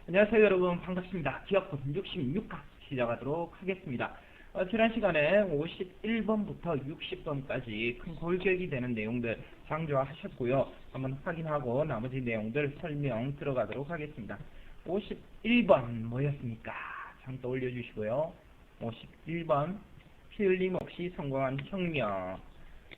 안녕하세요 여러분, 반갑습니다. 기업법 66강 시작하도록 하겠습니다. 지난 시간에 51번부터 60번까지 큰 골격이 되는 내용들 강조하셨고요. 한번 확인하고 나머지 내용들 설명 들어가도록 하겠습니다. 51번 뭐였습니까? 잠깐 올려주시고요. 51번 피 흘림 없이 성공한 혁명.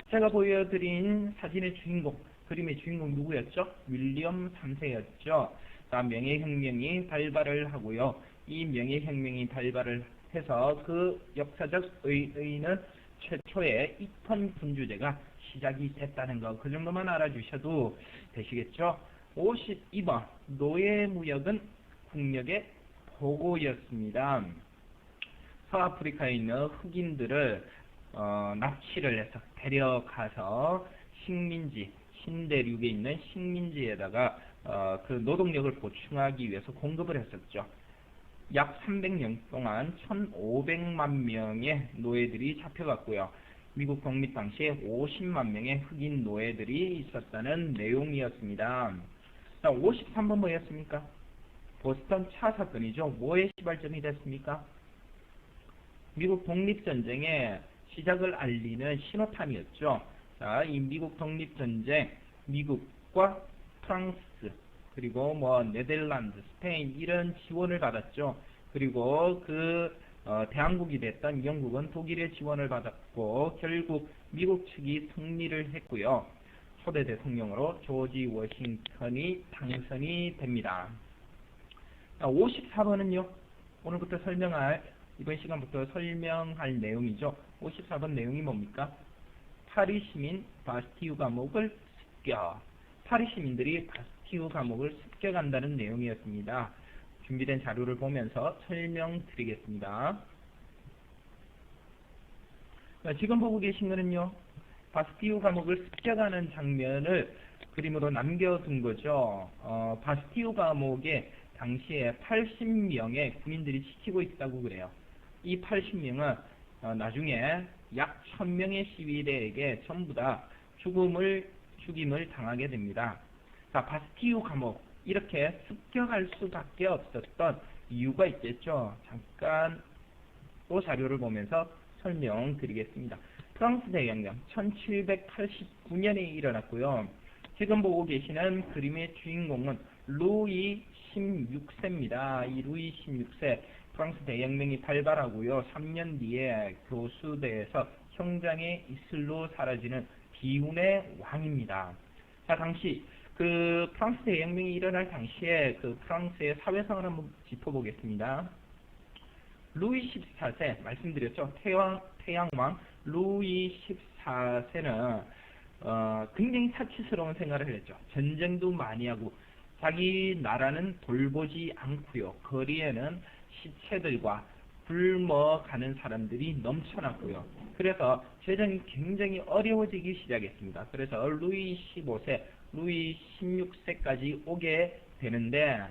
제가 보여드린 사진의 주인공, 그림의 주인공 누구였죠? 윌리엄 3세였죠. 명예혁명이 발발을 하고요. 이 명예혁명이 발발을 해서 그 역사적 의의는 최초의 입헌 분주제가 시작이 됐다는 거, 그 정도만 알아주셔도 되시겠죠. 52번 노예무역은 국력의 보고였습니다. 서아프리카에 있는 흑인들을 납치를 해서 데려가서 식민지, 신대륙에 있는 식민지에다가 그 노동력을 보충하기 위해서 공급을 했었죠. 약 300년 동안 1,500만 명의 노예들이 잡혀갔고요. 미국 독립 당시에 50만 명의 흑인 노예들이 있었다는 내용이었습니다. 자, 53번 뭐였습니까? 보스턴 차 사건이죠. 뭐의 시발점이 됐습니까? 미국 독립전쟁의 시작을 알리는 신호탄이었죠. 자, 이 미국 독립전쟁, 미국과 프랑스, 그리고 네덜란드, 스페인 이런 지원을 받았죠. 그리고 대항국이 됐던 영국은 독일의 지원을 받았고 결국 미국 측이 승리를 했고요. 초대 대통령으로 조지 워싱턴이 당선이 됩니다. 54번은요. 오늘부터 이번 시간부터 설명할 내용이죠. 54번 내용이 뭡니까? 파리 시민 바스티유 감옥을 습격. 파리 시민들이 바스티유 감옥을 습격한다는 내용이었습니다. 준비된 자료를 보면서 설명드리겠습니다. 지금 보고 계신 거는요. 바스티유 감옥을 습격하는 장면을 그림으로 남겨둔 거죠. 바스티유 감옥에 당시에 80명의 군인들이 지키고 있다고 그래요. 이 80명은 나중에 약 1000명의 시위대에게 전부 다 죽임을 당하게 됩니다. 자, 바스티유 감옥 이렇게 습격할 수밖에 없었던 이유가 있겠죠. 잠깐 또 자료를 보면서 설명드리겠습니다. 프랑스 대혁명 1789년에 일어났고요. 지금 보고 계시는 그림의 주인공은 루이 16세입니다. 이 루이 16세 프랑스 대혁명이 발발하고요. 3년 뒤에 교수대에서 형장의 이슬로 사라지는 비운의 왕입니다. 자, 당시 프랑스 대혁명이 일어날 당시에 프랑스의 사회상을 한번 짚어보겠습니다. 루이 14세 말씀드렸죠. 태양왕 루이 14세는 굉장히 사치스러운 생활을 했죠. 전쟁도 많이 하고 자기 나라는 돌보지 않고요. 거리에는 시체들과 굶어가는 사람들이 넘쳐났고요. 그래서 재정이 굉장히 어려워지기 시작했습니다. 그래서 루이 15세, 루이 16세까지 오게 되는데,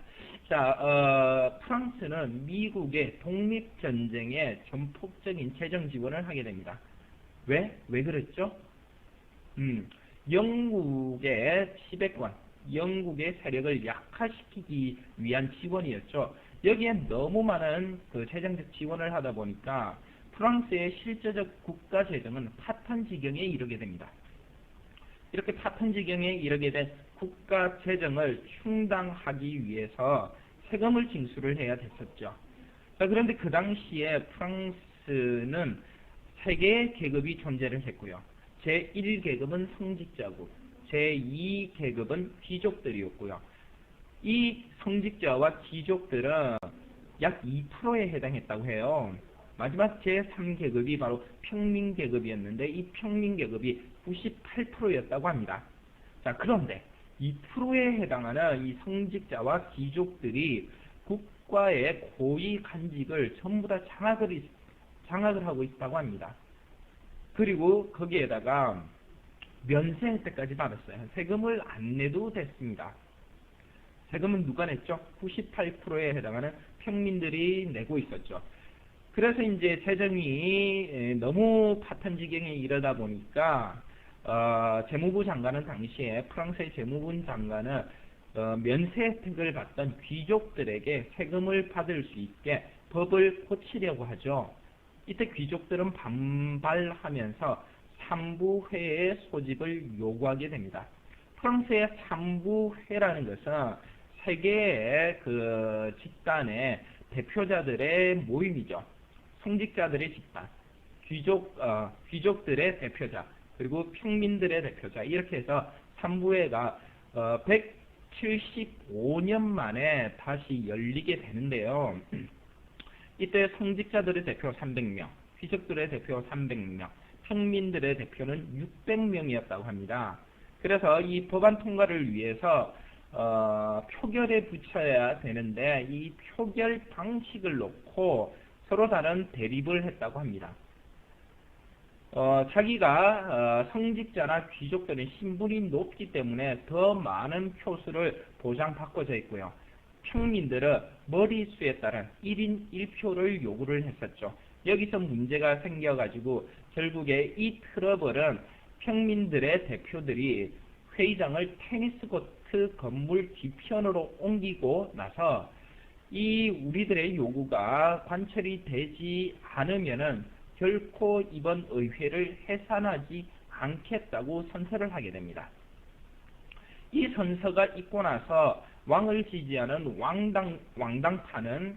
자, 프랑스는 미국의 독립전쟁에 전폭적인 재정 지원을 하게 됩니다. 왜 그랬죠? 영국의 지배권, 영국의 세력을 약화시키기 위한 지원이었죠. 여기에 너무 많은 재정적 지원을 하다 보니까 프랑스의 실제적 국가 재정은 파탄 지경에 이르게 됩니다. 이렇게 파탄 지경에 이르게 된 국가 재정을 충당하기 위해서 세금을 징수를 해야 됐었죠. 자, 그런데 그 당시에 프랑스는 세 개의 계급이 존재를 했고요. 제1계급은 성직자고 제2계급은 귀족들이었고요. 이 성직자와 귀족들은 약 2%에 해당했다고 해요. 마지막 제3계급이 바로 평민계급이었는데 이 평민계급이 98%였다고 합니다. 자, 그런데 2%에 해당하는 이 성직자와 귀족들이 국가의 고위 간직을 전부 다 장악을 하고 있다고 합니다. 그리고 거기에다가 면세 혜택까지 받았어요. 세금을 안 내도 됐습니다. 세금은 누가 냈죠? 98%에 해당하는 평민들이 내고 있었죠. 그래서 이제 재정이 너무 파탄 지경에 이르다 보니까 재무부 장관은 당시에 프랑스의 재무부 장관은 면세 혜택을 받던 귀족들에게 세금을 받을 수 있게 법을 고치려고 하죠. 이때 귀족들은 반발하면서 삼부회의 소집을 요구하게 됩니다. 프랑스의 삼부회라는 것은 세계의 그 집단의 대표자들의 모임이죠. 성직자들의 집단, 귀족들의 대표자, 그리고 평민들의 대표자, 이렇게 해서 삼부회가 175년 만에 다시 열리게 되는데요. 이때 성직자들의 대표 300명, 귀족들의 대표 300명, 평민들의 대표는 600명이었다고 합니다. 그래서 이 법안 통과를 위해서 표결에 붙여야 되는데 이 표결 방식을 놓고 서로 다른 대립을 했다고 합니다. 자기가 성직자나 귀족들은 신분이 높기 때문에 더 많은 표수를 보장받고자 했고요. 평민들은 머리수에 따른 1인 1표를 요구를 했었죠. 여기서 문제가 생겨가지고 결국에 이 트러블은 평민들의 대표들이 회의장을 테니스 코트 건물 뒤편으로 옮기고 나서 이 우리들의 요구가 관철이 되지 않으면은 결코 이번 의회를 해산하지 않겠다고 선서를 하게 됩니다. 이 선서가 있고 나서 왕을 지지하는 왕당파는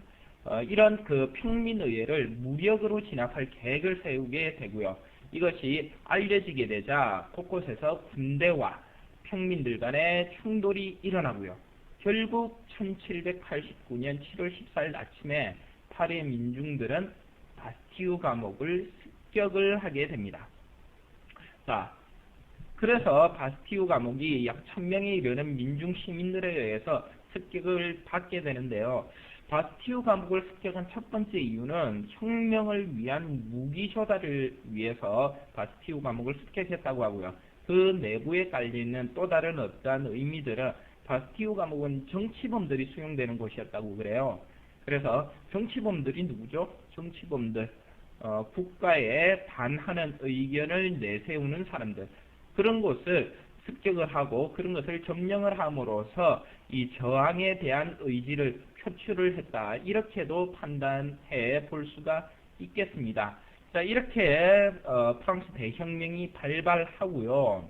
이런 그 평민의회를 무력으로 진압할 계획을 세우게 되고요. 이것이 알려지게 되자 곳곳에서 군대와 평민들 간의 충돌이 일어나고요. 결국 1789년 7월 14일 아침에 파리 민중들은 바스티유 감옥을 습격을 하게 됩니다. 자, 그래서 바스티유 감옥이 약 1000명에 이르는 민중 시민들에 의해서 습격을 받게 되는데요. 바스티유 감옥을 습격한 첫 번째 이유는 혁명을 위한 무기 조달을 위해서 바스티유 감옥을 습격했다고 하고요. 그 내부에 깔려있는 또 다른 어떠한 의미들은 바스티유 감옥은 정치범들이 수용되는 곳이었다고 그래요. 그래서 정치범들이 누구죠? 정치범들, 국가에 반하는 의견을 내세우는 사람들, 그런 곳을 습격을 하고 그런 것을 점령을 함으로써 이 저항에 대한 의지를 표출을 했다. 이렇게도 판단해 볼 수가 있겠습니다. 자, 이렇게 프랑스 대혁명이 발발하고요.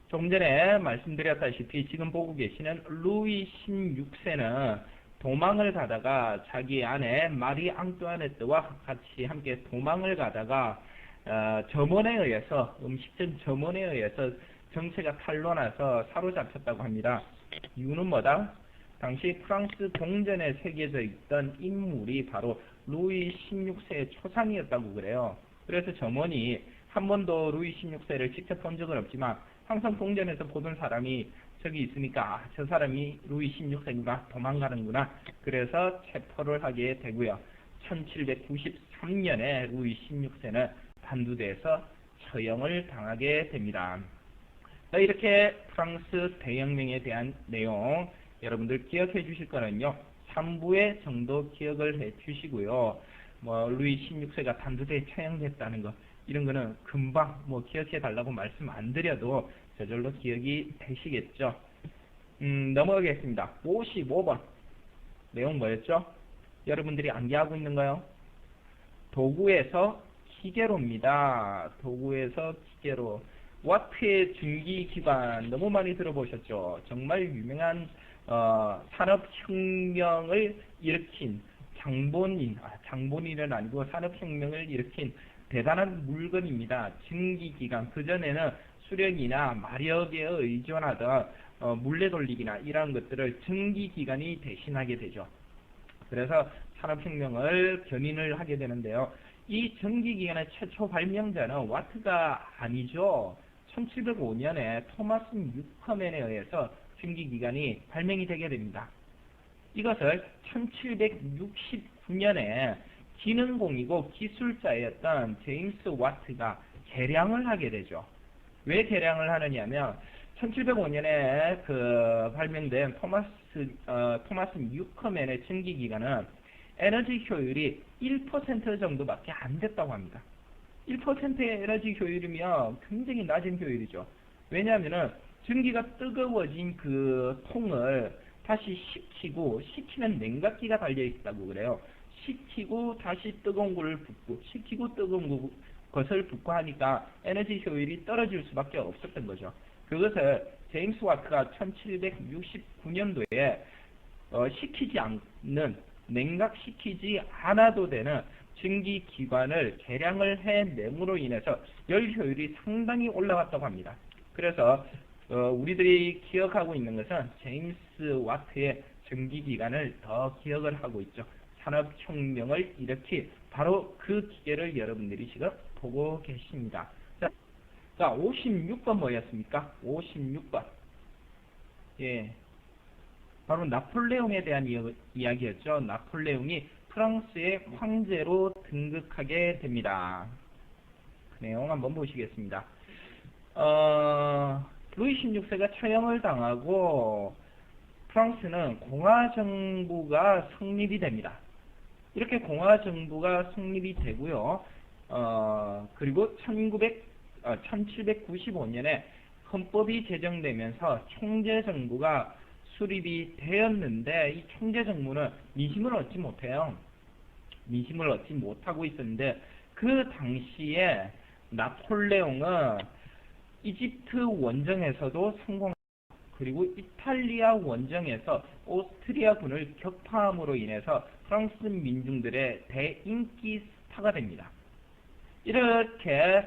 조금 전에 말씀드렸다시피 지금 보고 계시는 루이 16세는 도망을 가다가 자기 아내 마리 앙뚜아네트와 같이 함께 도망을 가다가 점원에 의해서, 음식점 점원에 의해서 정체가 탄로나서 사로잡혔다고 합니다. 이유는 뭐다? 당시 프랑스 동전에 새겨져 있던 인물이 바로 루이 16세의 초상이었다고 그래요. 그래서 점원이 한 번도 루이 16세를 직접 본 적은 없지만 항상 동전에서 보던 사람이 저기 있으니까 저 사람이 루이 16세구나, 도망가는구나. 그래서 체포를 하게 되고요. 1793년에 루이 16세는 단두대에서 처형을 당하게 됩니다. 이렇게 프랑스 대혁명에 대한 내용 여러분들 기억해 주실 거는요. 3부의 정도 기억을 해 주시고요. 루이 16세가 단두대에 처형됐다는 거, 이런 거는 금방 기억해 달라고 말씀 안 드려도 저절로 기억이 되시겠죠. 넘어가겠습니다. 55번 내용 뭐였죠? 여러분들이 암기하고 있는가요? 도구에서 기계로입니다. 도구에서 기계로. 와트의 중기기관 너무 많이 들어보셨죠? 정말 유명한 산업혁명을 일으킨 장본인은 아니고 산업혁명을 일으킨 대단한 물건입니다. 증기기관. 그전에는 수력이나 마력에 의존하던 물레돌리기나 이런 것들을 증기기관이 대신하게 되죠. 그래서 산업혁명을 견인을 하게 되는데요. 이 전기기관의 최초 발명자는 와트가 아니죠. 1705년에 토마스 뉴커맨에 의해서 전기기관이 발명이 되게 됩니다. 이것을 1769년에 기능공이고 기술자였던 제임스 와트가 개량을 하게 되죠. 왜 개량을 하느냐면 1705년에 발명된 토마스 뉴커맨의 전기기관은 에너지 효율이 1% 정도밖에 안 됐다고 합니다. 1%의 에너지 효율이면 굉장히 낮은 효율이죠. 왜냐하면 전기가 뜨거워진 그 통을 다시 식히면 냉각기가 달려있다고 그래요. 식히고 다시 뜨거운 걸 붓고, 식히고 뜨거운 것을 붓고 하니까 에너지 효율이 떨어질 수밖에 없었던 거죠. 그것을 제임스 와트가 1769년도에 식히지 않는, 냉각시키지 않아도 되는 전기기관을 개량을 해냄으로 인해서 열 효율이 상당히 올라갔다고 합니다. 그래서 우리들이 기억하고 있는 것은 제임스 와트의 전기기관을 더 기억을 하고 있죠. 산업혁명을 일으킨 바로 그 기계를 여러분들이 지금 보고 계십니다. 자, 56번 뭐였습니까? 56번. 예. 바로 나폴레옹에 대한 이야기였죠. 나폴레옹이 프랑스의 황제로 등극하게 됩니다. 그 내용 한번 보시겠습니다. 루이 16세가 처형을 당하고 프랑스는 공화정부가 성립이 됩니다. 이렇게 공화정부가 성립이 되고요. 그리고 1795년에 헌법이 제정되면서 총재정부가 수립이 되었는데 이 총재정부는 민심을 얻지 못해요. 민심을 얻지 못하고 있었는데 그 당시에 나폴레옹은 이집트 원정에서도 성공, 그리고 이탈리아 원정에서 오스트리아군을 격파함으로 인해서 프랑스 민중들의 대인기 스타가 됩니다. 이렇게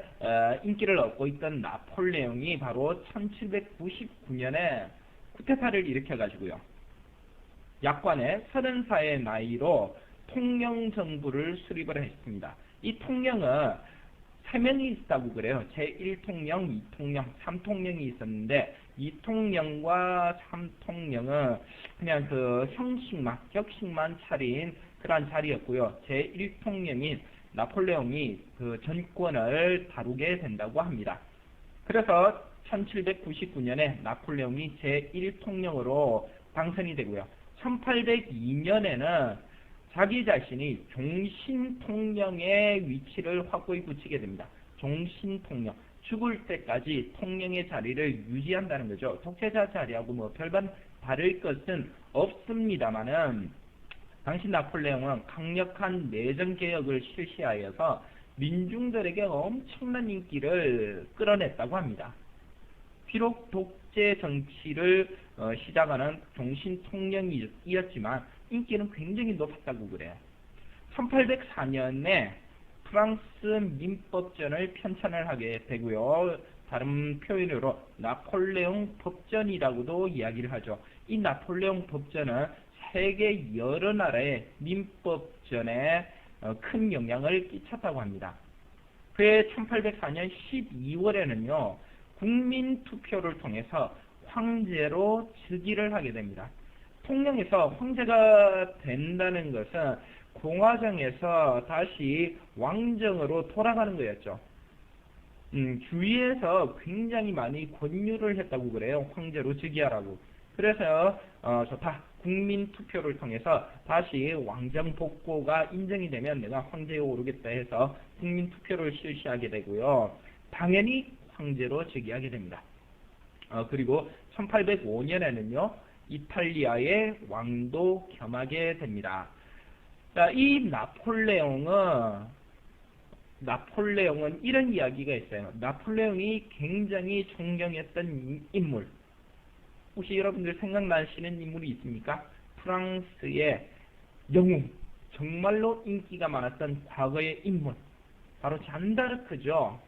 인기를 얻고 있던 나폴레옹이 바로 1799년에 쿠데타를 일으켜가지고요. 약관의 30살의 나이로 통령정부를 수립을 했습니다. 이 통령은 3명이 있다고 그래요. 제1통령, 2통령, 3통령이 있었는데 2통령과 3통령은 그냥 그 격식만 차린 그러한 자리였고요. 제1통령인 나폴레옹이 그 전권을 다루게 된다고 합니다. 그래서 1799년에 나폴레옹이 제1통령으로 당선이 되고요. 1802년에는 자기 자신이 종신통령의 위치를 확고히 굳히게 됩니다. 종신통령. 죽을 때까지 통령의 자리를 유지한다는 거죠. 독재자 자리하고 뭐 별반 다를 것은 없습니다만은 당시 나폴레옹은 강력한 내정개혁을 실시하여서 민중들에게 엄청난 인기를 끌어냈다고 합니다. 비록 독재 정치를 시작하는 종신통령이었지만 인기는 굉장히 높았다고 그래요. 1804년에 프랑스 민법전을 편찬을 하게 되고요. 다른 표현으로 나폴레옹 법전이라고도 이야기를 하죠. 이 나폴레옹 법전은 세계 여러 나라의 민법전에 큰 영향을 끼쳤다고 합니다. 그해 1804년 12월에는요. 국민투표를 통해서 황제로 즉위를 하게 됩니다. 통령에서 황제가 된다는 것은 공화정에서 다시 왕정으로 돌아가는 거였죠. 주위에서 굉장히 많이 권유를 했다고 그래요. 황제로 즉위하라고. 그래서 좋다. 국민투표를 통해서 다시 왕정 복고가 인정이 되면 내가 황제에 오르겠다 해서 국민투표를 실시하게 되고요. 당연히 황제로 즉위하게 됩니다. 그리고 1805년에는요. 이탈리아의 왕도 겸하게 됩니다. 자, 이 나폴레옹은 이런 이야기가 있어요. 나폴레옹이 굉장히 존경했던 인물. 혹시 여러분들 생각나시는 인물이 있습니까? 프랑스의 영웅, 정말로 인기가 많았던 과거의 인물. 바로 잔다르크죠.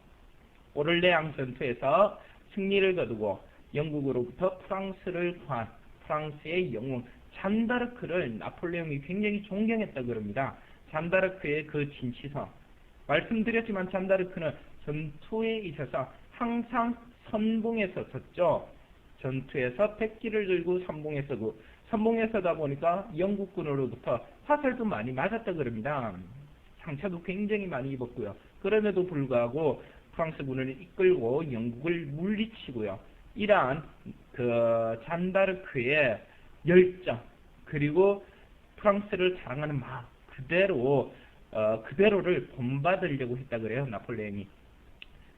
오를레앙 전투에서 승리를 거두고 영국으로부터 프랑스를 구한 프랑스의 영웅 잔다르크를 나폴레옹이 굉장히 존경했다고 그럽니다. 잔다르크의 그 진치성. 말씀드렸지만 잔다르크는 전투에 있어서 항상 선봉에 섰었죠. 전투에서 백기를 들고 선봉에 서고, 선봉에 서다 보니까 영국군으로부터 화살도 많이 맞았다고 그럽니다. 상처도 굉장히 많이 입었고요. 그럼에도 불구하고 프랑스군을 이끌고 영국을 물리치고요. 이러한 그 잔다르크의 열정, 그리고 프랑스를 사랑하는 마음 그대로를 본받으려고 했다 그래요. 나폴레옹이.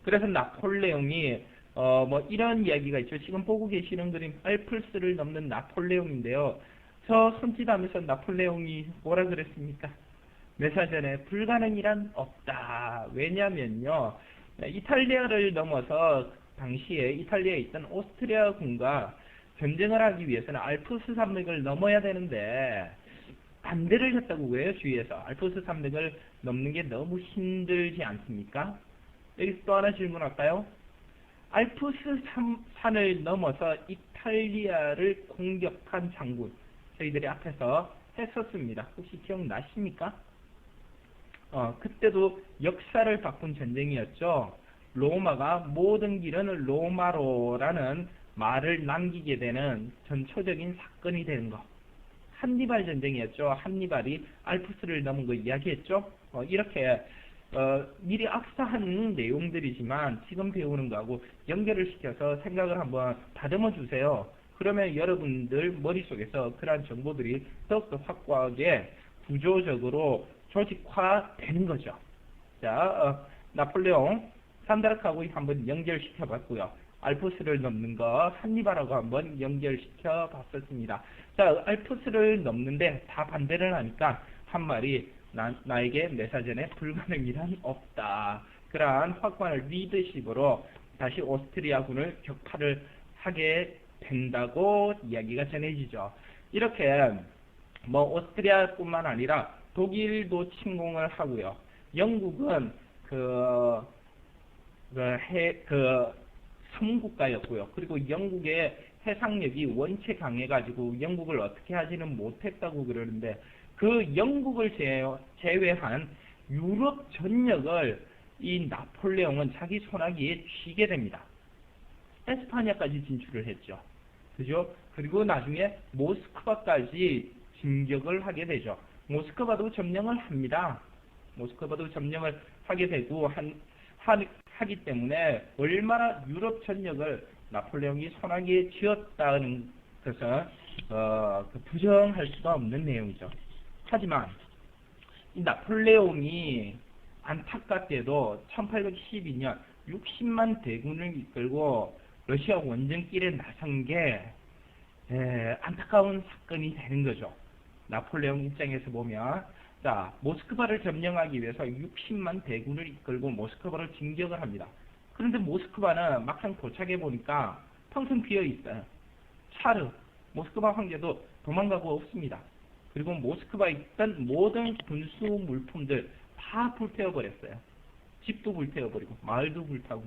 그래서 나폴레옹이 뭐 이런 이야기가 있죠. 지금 보고 계시는 그림 알프스를 넘는 나폴레옹인데요. 저 손짓하면서 나폴레옹이 뭐라 그랬습니까? 메사전에 불가능이란 없다. 왜냐면요, 이탈리아를 넘어서 당시에 이탈리아에 있던 오스트리아군과 전쟁을 하기 위해서는 알프스 산맥을 넘어야 되는데 반대를 했다고 그래요. 주위에서 알프스 산맥을 넘는 게 너무 힘들지 않습니까? 여기서 또 하나 질문할까요? 알프스 산을 넘어서 이탈리아를 공격한 장군, 저희들이 앞에서 했었습니다. 혹시 기억나십니까? 그때도 역사를 바꾼 전쟁이었죠. 로마가 모든 길은 로마로라는 말을 남기게 되는 전초적인 사건이 되는 거. 한니발 전쟁이었죠. 한니발이 알프스를 넘은 거 이야기했죠. 이렇게 미리 악사한 내용들이지만 지금 배우는 거하고 연결을 시켜서 생각을 한번 다듬어 주세요. 그러면 여러분들 머릿속에서 그러한 정보들이 더욱더 확고하게 구조적으로 조직화되는 거죠. 자, 나폴레옹, 산다르크하고 한번 연결시켜 봤고요. 알프스를 넘는 거 한니발하고 한번 연결시켜 봤었습니다. 자, 알프스를 넘는데 다 반대를 하니까 한 말이 나에게 메사전에 불가능이란 없다. 그러한 확고한 리더십으로 다시 오스트리아군을 격파를 하게 된다고 이야기가 전해지죠. 이렇게 뭐 오스트리아뿐만 아니라 독일도 침공을 하고요. 영국은 섬국가였고요. 그리고 영국의 해상력이 원체 강해가지고 영국을 어떻게 하지는 못했다고 그러는데 그 영국을 제외한 유럽 전역을 이 나폴레옹은 자기 손아귀에 쥐게 됩니다. 에스파냐까지 진출을 했죠. 그죠? 그리고 나중에 모스크바까지 진격을 하게 되죠. 모스크바도 점령을 합니다. 모스크바도 점령을 하게 되고 하기 때문에 얼마나 유럽 전역을 나폴레옹이 손아귀에 쥐었다는 것은 부정할 수가 없는 내용이죠. 하지만 이 나폴레옹이 안타깝게도 1812년 60만 대군을 이끌고 러시아 원정길에 나선 게 안타까운 사건이 되는 거죠. 나폴레옹 입장에서 보면 자, 모스크바를 점령하기 위해서 60만 대군을 이끌고 모스크바를 진격을 합니다. 그런데 모스크바는 막상 도착해 보니까 텅텅 비어 있어요. 차르, 모스크바 황제도 도망가고 없습니다. 그리고 모스크바에 있던 모든 군수 물품들 다 불태워버렸어요. 집도 불태워버리고 마을도 불타고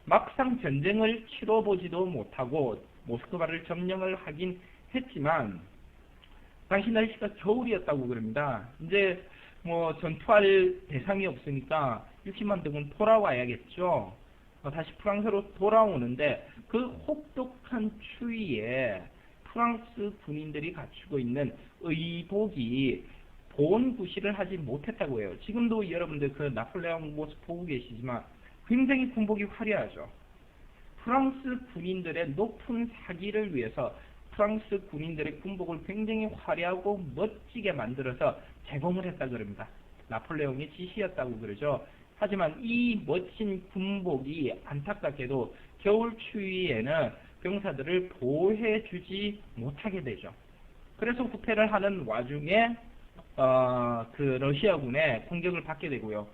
막상 전쟁을 치러보지도 못하고 모스크바를 점령을 하긴 했지만 당시 날씨가 겨울이었다고 그럽니다. 이제 뭐 전투할 대상이 없으니까 60만 대군 돌아와야겠죠. 다시 프랑스로 돌아오는데 그 혹독한 추위에 프랑스 군인들이 갖추고 있는 의복이 보온 구실을 하지 못했다고 해요. 지금도 여러분들 그 나폴레옹 모습 보고 계시지만 굉장히 군복이 화려하죠. 프랑스 군인들의 높은 사기를 위해서 프랑스 군인들의 군복을 굉장히 화려하고 멋지게 만들어서 제공을 했다 그럽니다. 나폴레옹의 지시였다고 그러죠. 하지만 이 멋진 군복이 안타깝게도 겨울 추위에는 병사들을 보호해주지 못하게 되죠. 그래서 후퇴를 하는 와중에 그 러시아군의 공격을 받게 되고요.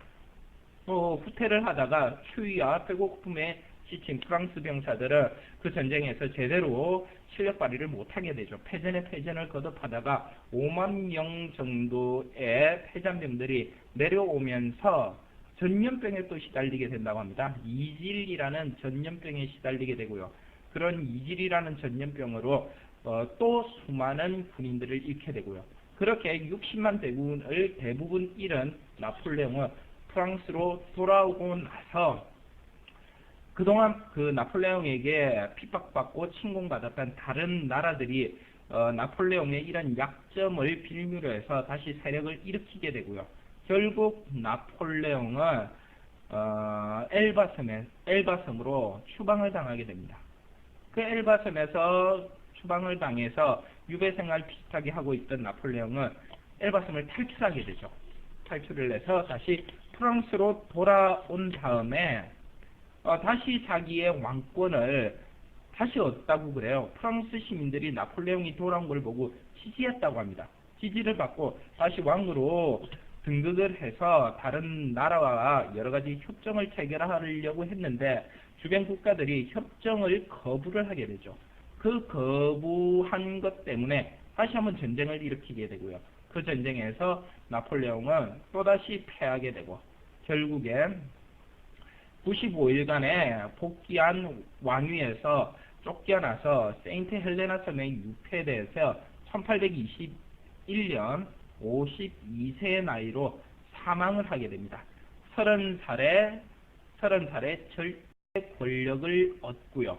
후퇴를 하다가 추위와 배고픔에 지친 프랑스 병사들은 그 전쟁에서 제대로 실력 발휘를 못하게 되죠. 패전에 패전을 거듭하다가 5만 명 정도의 패잔병들이 내려오면서 전염병에 또 시달리게 된다고 합니다. 이질이라는 전염병에 시달리게 되고요. 그런 이질이라는 전염병으로 또 수많은 군인들을 잃게 되고요. 그렇게 60만 대군을 대부분 잃은 나폴레옹은 프랑스로 돌아오고 나서 그동안 그 나폴레옹에게 핍박받고 침공받았던 다른 나라들이 나폴레옹의 이런 약점을 빌미로 해서 다시 세력을 일으키게 되고요. 결국 나폴레옹은 엘바섬으로 추방을 당하게 됩니다. 그 엘바섬에서 추방을 당해서 유배 생활 비슷하게 하고 있던 나폴레옹은 엘바섬을 탈출하게 되죠. 탈출을 해서 다시 프랑스로 돌아온 다음에 다시 자기의 왕권을 다시 얻었다고 그래요. 프랑스 시민들이 나폴레옹이 돌아온 걸 보고 지지했다고 합니다. 지지를 받고 다시 왕으로 등극을 해서 다른 나라와 여러 가지 협정을 체결하려고 했는데 주변 국가들이 협정을 거부를 하게 되죠. 그 거부한 것 때문에 다시 한번 전쟁을 일으키게 되고요. 그 전쟁에서 나폴레옹은 또다시 패하게 되고 결국엔 95일간의 복귀한 왕위에서 쫓겨나서 세인트 헬레나 섬에 유폐돼서 1821년 52세의 나이로 사망을 하게 됩니다. 30살에 절대 권력을 얻고요.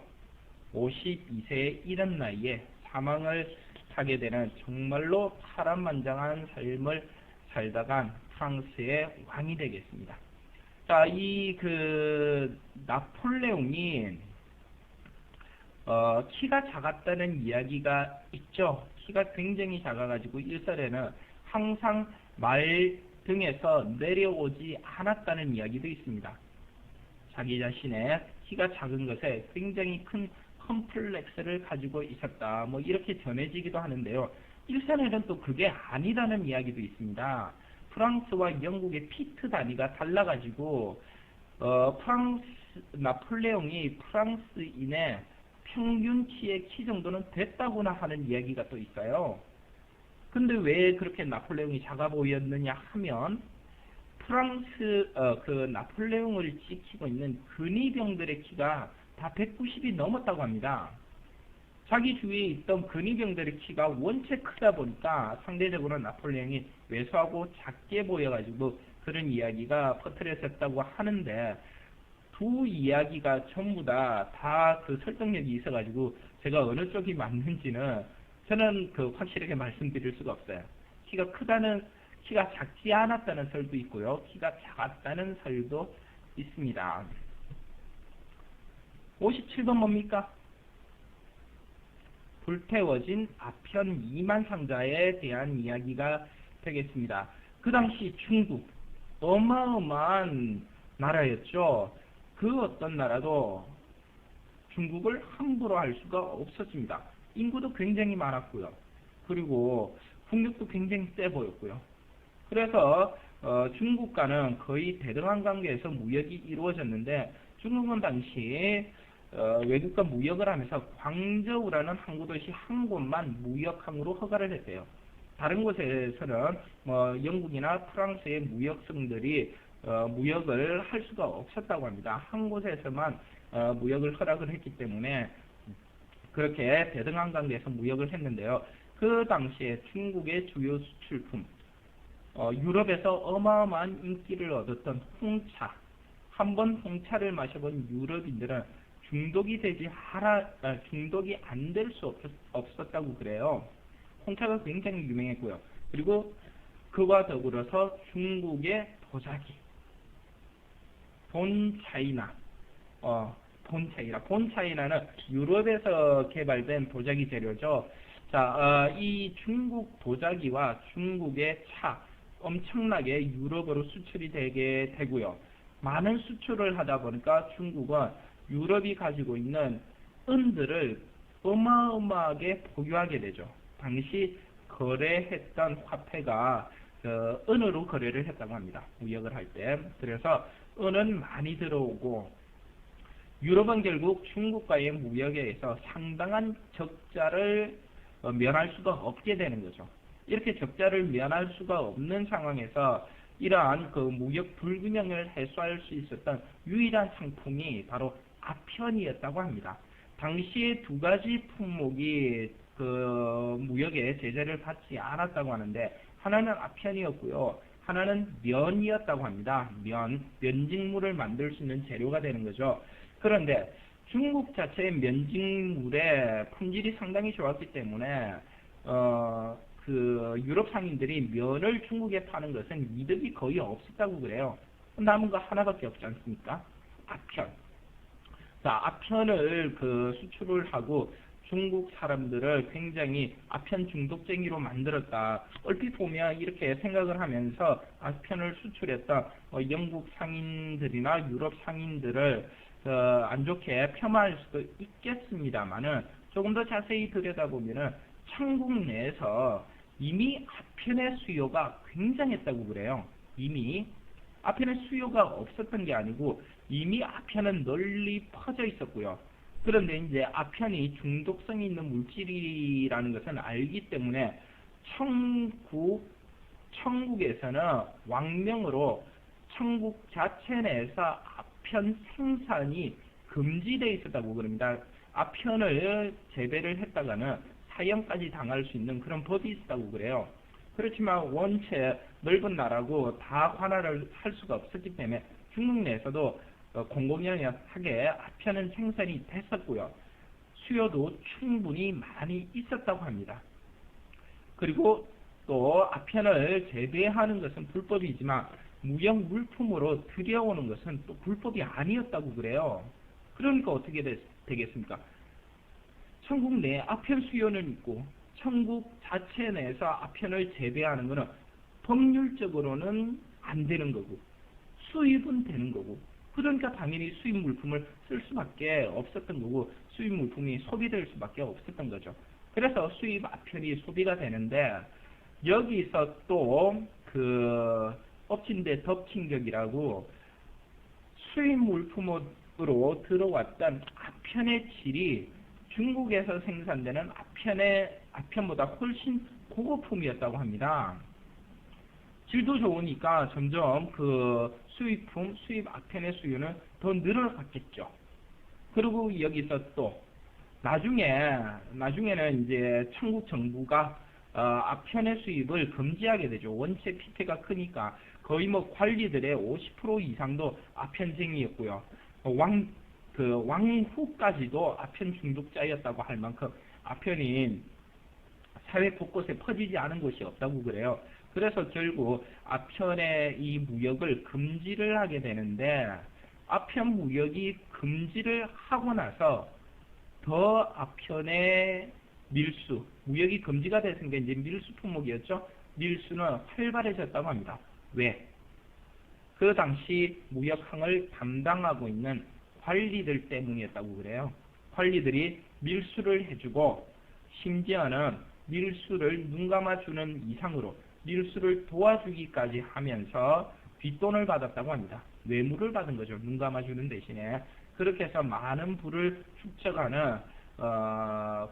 52세의 이른 나이에 사망을 하게 되는 정말로 파란만장한 삶을 살다간 프랑스의 왕이 되겠습니다. 자, 나폴레옹이 키가 작았다는 이야기가 있죠. 키가 굉장히 작아가지고 일설에는 항상 말 등에서 내려오지 않았다는 이야기도 있습니다. 자기 자신의 키가 작은 것에 굉장히 큰 컴플렉스를 가지고 있었다. 뭐 이렇게 전해지기도 하는데요. 일선에는 또 그게 아니라는 이야기도 있습니다. 프랑스와 영국의 피트 단위가 달라가지고 나폴레옹이 프랑스인의 평균치의 키 정도는 됐다고나 하는 이야기가 또 있어요. 근데 왜 그렇게 나폴레옹이 작아 보였느냐 하면 나폴레옹을 지키고 있는 근위병들의 키가 다 190이 넘었다고 합니다. 자기 주위에 있던 근위병들의 키가 원체 크다 보니까 상대적으로 나폴레옹이 왜소하고 작게 보여가지고 그런 이야기가 퍼뜨려졌다고 하는데 두 이야기가 전부 다 그 설득력이 있어가지고 제가 어느 쪽이 맞는지는 저는 확실하게 말씀드릴 수가 없어요. 키가 작지 않았다는 설도 있고요. 키가 작았다는 설도 있습니다. 57번 뭡니까? 불태워진 아편 2만 상자에 대한 이야기가 되겠습니다. 그 당시 중국, 어마어마한 나라였죠. 그 어떤 나라도 중국을 함부로 할 수가 없었습니다. 인구도 굉장히 많았고요. 그리고 국력도 굉장히 세 보였고요. 그래서 중국과는 거의 대등한 관계에서 무역이 이루어졌는데 중국은 당시 외국과 무역을 하면서 광저우라는 항구도시 한 곳만 무역항으로 허가를 했대요. 다른 곳에서는 영국이나 프랑스의 무역성들이 무역을 할 수가 없었다고 합니다. 한 곳에서만 무역을 허락을 했기 때문에 그렇게 대등한 관계에서 무역을 했는데요. 그 당시에 중국의 주요 수출품, 유럽에서 어마어마한 인기를 얻었던 홍차, 한번 홍차를 마셔본 유럽인들은 중독이 안 될 수 없었다고 그래요. 홍차가 굉장히 유명했고요. 그리고 그와 더불어서 중국의 도자기, 본차이나는 유럽에서 개발된 도자기 재료죠. 자, 이 중국 도자기와 중국의 차 엄청나게 유럽으로 수출이 되게 되고요. 많은 수출을 하다 보니까 중국은 유럽이 가지고 있는 은들을 어마어마하게 보유하게 되죠. 당시 거래했던 화폐가 은으로 거래를 했다고 합니다. 무역을 할 때. 그래서 은은 많이 들어오고 유럽은 결국 중국과의 무역에 의해서 상당한 적자를 면할 수가 없게 되는 거죠. 이렇게 적자를 면할 수가 없는 상황에서 이러한 무역 불균형을 해소할 수 있었던 유일한 상품이 바로 아편이었다고 합니다. 당시에 두 가지 품목이 무역에 제재를 받지 않았다고 하는데 하나는 아편이었고요. 하나는 면이었다고 합니다. 면직물을 만들 수 있는 재료가 되는 거죠. 그런데 중국 자체의 면직물의 품질이 상당히 좋았기 때문에 유럽 상인들이 면을 중국에 파는 것은 이득이 거의 없었다고 그래요. 남은 거 하나밖에 없지 않습니까? 아편. 자, 아편을 수출을 하고 중국 사람들을 굉장히 아편 중독쟁이로 만들었다. 얼핏 보면 이렇게 생각을 하면서 아편을 수출했던 영국 상인들이나 유럽 상인들을 안 좋게 폄하할 수도 있겠습니다만은 조금 더 자세히 들여다보면은 천국 내에서 이미 아편의 수요가 굉장했다고 그래요. 이미 아편의 수요가 없었던 게 아니고 이미 아편은 널리 퍼져 있었고요. 그런데 이제 아편이 중독성이 있는 물질이라는 것은 알기 때문에 천국에서는 왕명으로 천국 자체 내에서 아편 생산이 금지되어 있었다고 그럽니다. 아편을 재배를 했다가는 사형까지 당할 수 있는 그런 법이 있었다고 그래요. 그렇지만 원체 넓은 나라고 다 관할을 할 수가 없었기 때문에 중국 내에서도 공공연하게 아편은 생산이 됐었고요. 수요도 충분히 많이 있었다고 합니다. 그리고 또 아편을 재배하는 것은 불법이지만 무역 물품으로 들여오는 것은 또 불법이 아니었다고 그래요. 그러니까 어떻게 되겠습니까? 천국 내에 아편 수요는 있고 천국 자체 내에서 아편을 재배하는 것은 법률적으로는 안 되는 거고 수입은 되는 거고 그러니까 당연히 수입 물품을 쓸 수밖에 없었던 거고 수입 물품이 소비될 수밖에 없었던 거죠. 그래서 수입 아편이 소비가 되는데 여기서 또 그 엎친데 덮친격이라고 수입 물품으로 들어왔던 아편의 질이 중국에서 생산되는 아편보다 훨씬 고급품이었다고 합니다. 질도 좋으니까 점점 그 수입 아편의 수요는 더 늘어갔겠죠. 그리고 여기서 또 나중에는 이제 천국 정부가 아편의 수입을 금지하게 되죠. 원체 피해가 크니까 거의 뭐 관리들의 50% 이상도 아편쟁이였고요. 왕후까지도 아편 중독자였다고 할 만큼 아편이 사회 곳곳에 퍼지지 않은 곳이 없다고 그래요. 그래서 결국 아편의 이 무역을 금지를 하게 되는데 아편 무역이 금지를 하고 나서 더 아편의 무역이 금지가 됐으니까 이제 밀수 품목이었죠. 밀수는 활발해졌다고 합니다. 왜? 그 당시 무역항을 담당하고 있는 관리들 때문이었다고 그래요. 관리들이 밀수를 해주고 심지어는 밀수를 눈감아주는 이상으로 밀수를 도와주기까지 하면서 뒷돈을 받았다고 합니다. 뇌물을 받은 거죠. 눈감아주는 대신에. 그렇게 해서 많은 부를 축적하는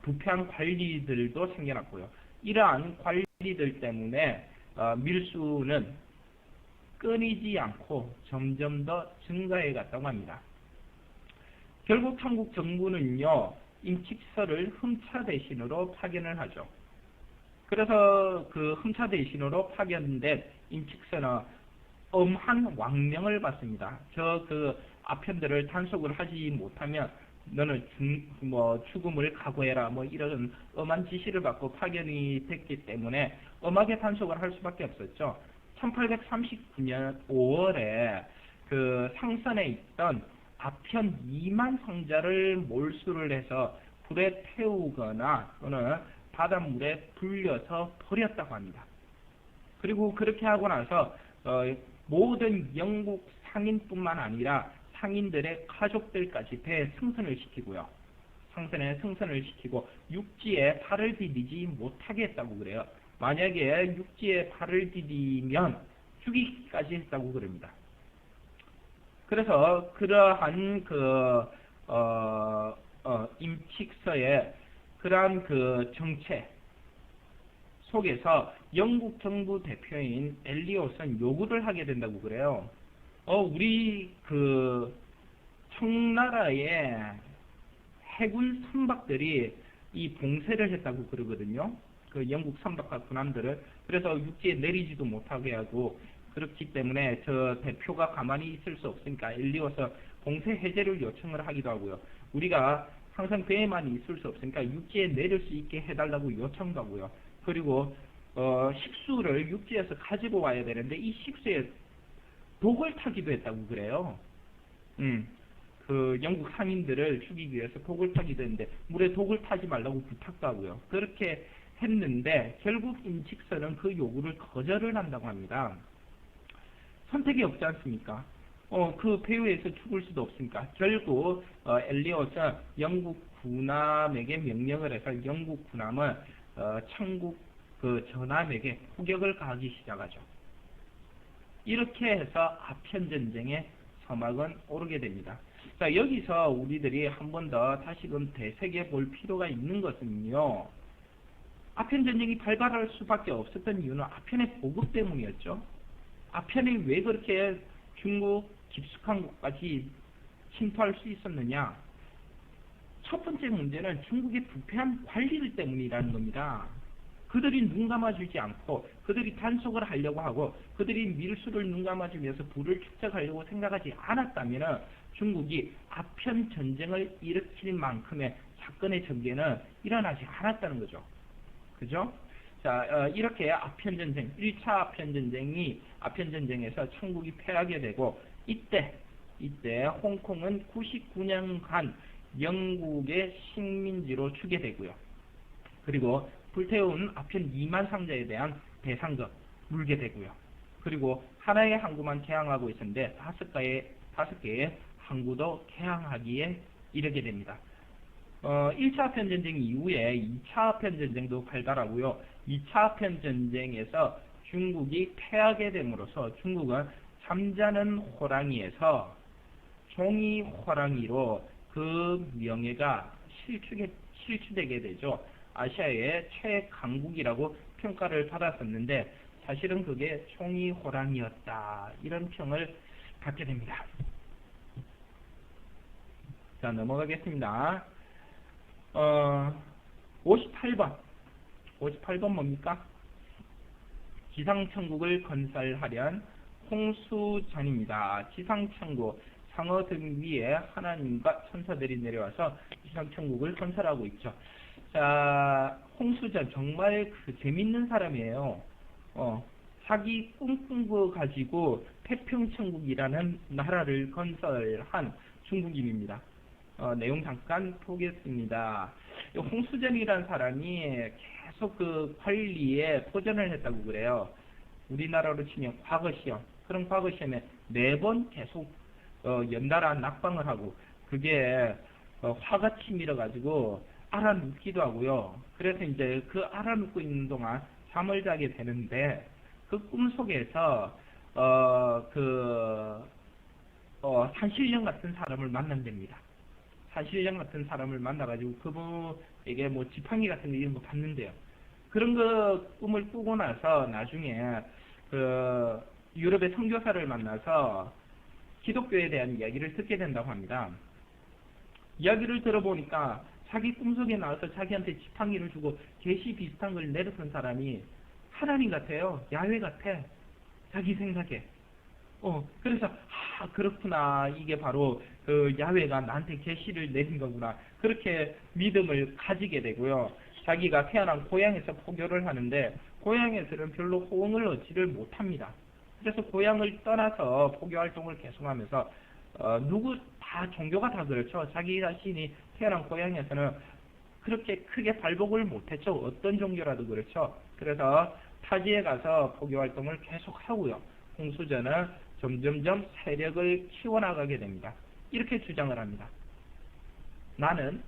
부패한 관리들도 생겨났고요. 이러한 관리들 때문에 밀수는 끊이지 않고 점점 더 증가해 갔다고 합니다. 결국 한국 정부는요, 임칙서를 흠차 대신으로 파견을 하죠. 그래서 그 흠차 대신으로 파견된 임칙서는 엄한 왕명을 받습니다. 그 아편들을 단속을 하지 못하면 너는 죽음을 각오해라 뭐 이런 엄한 지시를 받고 파견이 됐기 때문에 엄하게 단속을 할 수밖에 없었죠. 1839년 5월에 그 상선에 있던 아편 2만 상자를 몰수를 해서 불에 태우거나 또는 바닷물에 불려서 버렸다고 합니다. 그리고 그렇게 하고 나서 모든 영국 상인뿐만 아니라 상인들의 가족들까지 배에 승선을 시키고요. 상선에 승선을 시키고 육지에 발을 디디지 못하게 했다고 그래요. 만약에 육지에 발을 디디면 죽이기까지 했다고 그럽니다. 그래서 그러한 임칙서의 그러한 그 정책 속에서 영국 정부 대표인 엘리엇은 요구를 하게 된다고 그래요. 우리 그 청나라의 해군 선박들이 이 봉쇄를 했다고 그러거든요. 그 영국 선박과 군함들을. 그래서 육지에 내리지도 못하게 하고 그렇기 때문에 저 대표가 가만히 있을 수 없으니까 엘리엇은 봉쇄 해제를 요청을 하기도 하고요. 우리가 항상 배에만 있을 수 없으니까 육지에 내릴 수 있게 해달라고 요청도 하고요. 그리고 식수를 육지에서 가지고 와야 되는데 이 식수에 독을 타기도 했다고 그래요. 그 영국 상인들을 죽이기 위해서 독을 타기도 했는데 물에 독을 타지 말라고 부탁도 하고요. 그렇게 했는데 결국 임칙서는 그 요구를 거절을 한다고 합니다. 선택이 없지 않습니까? 그 배후에서 죽을 수도 없으니까. 결국, 엘리엇은 영국 군함에게 명령을 해서 영국 군함은, 천국 그 전함에게 포격을 가하기 시작하죠. 이렇게 해서 아편전쟁의 서막은 오르게 됩니다. 자, 여기서 우리들이 한 번 더 다시금 되새겨 볼 필요가 있는 것은요. 아편전쟁이 발발할 수밖에 없었던 이유는 아편의 보급 때문이었죠. 아편이 왜 그렇게 중국 깊숙한 곳까지 침투할 수 있었느냐? 첫 번째 문제는 중국의 부패한 관리들 때문이라는 겁니다. 그들이 눈 감아주지 않고 그들이 단속을 하려고 하고 그들이 밀수를 눈 감아주면서 부를 축적하려고 생각하지 않았다면 중국이 아편 전쟁을 일으킬 만큼의 사건의 전개는 일어나지 않았다는 거죠. 그죠? 자, 이렇게 아편전쟁, 1차 아편전쟁에서 천국이 패하게 되고 이때 홍콩은 99년간 영국의 식민지로 주게 되고요. 그리고 불태운 아편 2만 상자에 대한 배상금 물게 되고요. 그리고 하나의 항구만 개항하고 있었는데 5개의 항구도 개항하기에 이르게 됩니다. 1차 아편전쟁 이후에 2차 아편전쟁도 발발하고요. 2차 아편전쟁에서 중국이 패하게 됨으로써 중국은 잠자는 호랑이에서 종이 호랑이로 그 명예가 실추되게 되죠. 아시아의 최강국이라고 평가를 받았었는데 사실은 그게 종이 호랑이였다. 이런 평을 받게 됩니다. 자, 넘어가겠습니다. 58번 뭡니까? 지상천국을 건설하려는 홍수전입니다. 지상천국, 상어 등 위에 하나님과 천사들이 내려와서 지상천국을 건설하고 있죠. 자, 홍수전 정말 재밌는 사람이에요. 자기 꿈꾼 거 가지고 태평천국이라는 나라를 건설한 중국인입니다. 내용 잠깐 보겠습니다. 홍수전이라는 사람이 계속 그 관리에 도전을 했다고 그래요. 우리나라로 치면 과거시험. 그런 과거시험에 4번 계속 연달아 낙방을 하고 그게 화가 치밀어가지고 알아눕기도 하고요. 그래서 이제 그 알아눕고 있는 동안 잠을 자게 되는데 그 꿈속에서 산신령 같은 사람을 만난답니다. 산신령 같은 사람을 만나가지고 그분에게 뭐 지팡이 같은 거 이런 거 받는데요. 그런 거 꿈을 꾸고 나서 나중에 그 유럽의 선교사를 만나서 기독교에 대한 이야기를 듣게 된다고 합니다. 이야기를 들어보니까 자기 꿈속에 나와서 자기한테 지팡이를 주고 계시 비슷한 걸 내려선 사람이 하나님 같아요. 야훼 같아. 자기 생각에. 그래서 그렇구나. 이게 바로 그 야훼가 나한테 계시를 내린 거구나. 그렇게 믿음을 가지게 되고요. 자기가 태어난 고향에서 포교를 하는데 고향에서는 별로 호응을 얻지를 못합니다. 그래서 고향을 떠나서 포교 활동을 계속하면서 누구 다 종교가 다 그렇죠. 자기 자신이 태어난 고향에서는 그렇게 크게 발복을 못했죠. 어떤 종교라도 그렇죠. 그래서 타지에 가서 포교 활동을 계속하고요. 홍수전은 점점점 세력을 키워나가게 됩니다. 이렇게 주장을 합니다. 나는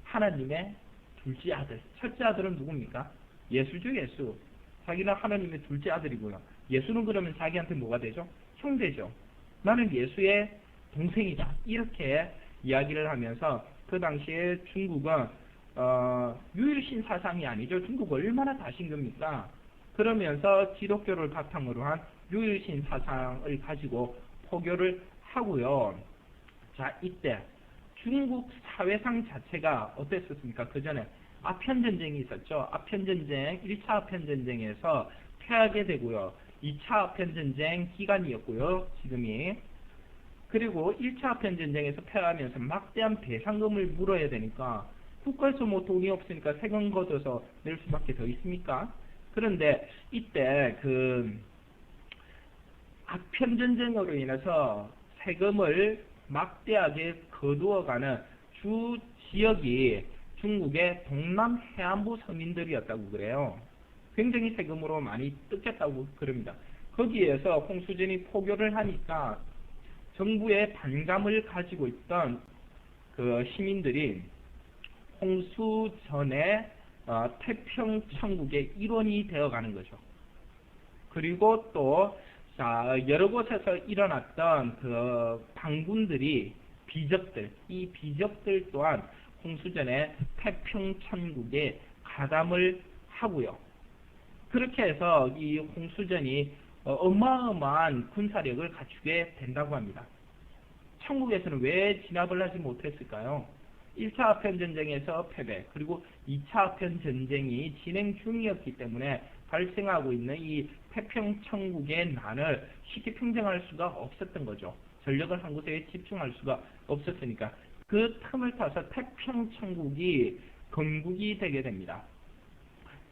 하나님의 둘째 아들. 첫째 아들은 누굽니까? 예수죠, 예수. 자기는 하나님의 둘째 아들이고요. 예수는 그러면 자기한테 뭐가 되죠? 형제죠. 나는 예수의 동생이다. 이렇게 이야기를 하면서 그 당시에 중국은 유일신 사상이 아니죠. 중국 얼마나 다신 겁니까? 그러면서 기독교를 바탕으로 한 유일신 사상을 가지고 포교를 하고요. 자, 이때 중국 사회상 자체가 어땠었습니까? 그 전에 아편전쟁이 있었죠. 아편전쟁, 1차 아편전쟁에서 패하게 되고요. 2차 아편전쟁 기간이었고요. 지금이. 그리고 1차 아편전쟁에서 패하면서 막대한 배상금을 물어야 되니까 국가에서 뭐 돈이 없으니까 세금 걷어서 낼 수밖에 더 있습니까? 그런데 이때 그 아편전쟁으로 인해서 세금을 막대하게 거두어가는 주 지역이 중국의 동남 해안부 서민들이었다고 그래요. 굉장히 세금으로 많이 뜯겼다고 그럽니다. 거기에서 홍수전이 포교를 하니까 정부의 반감을 가지고 있던 그 시민들이 홍수전의 태평천국의 일원이 되어가는 거죠. 그리고 또 여러 곳에서 일어났던 그 반군들이 이 비적들 또한 홍수전의 태평천국에 가담을 하고요. 그렇게 해서 이 홍수전이 어마어마한 군사력을 갖추게 된다고 합니다. 천국에서는 왜 진압을 하지 못했을까요? 1차 아편전쟁에서 패배, 그리고 2차 아편전쟁이 진행 중이었기 때문에 발생하고 있는 이 태평천국의 난을 쉽게 평정할 수가 없었던 거죠. 전력을 한 곳에 집중할 수가 없었으니까 그 틈을 타서 태평천국이 건국이 되게 됩니다.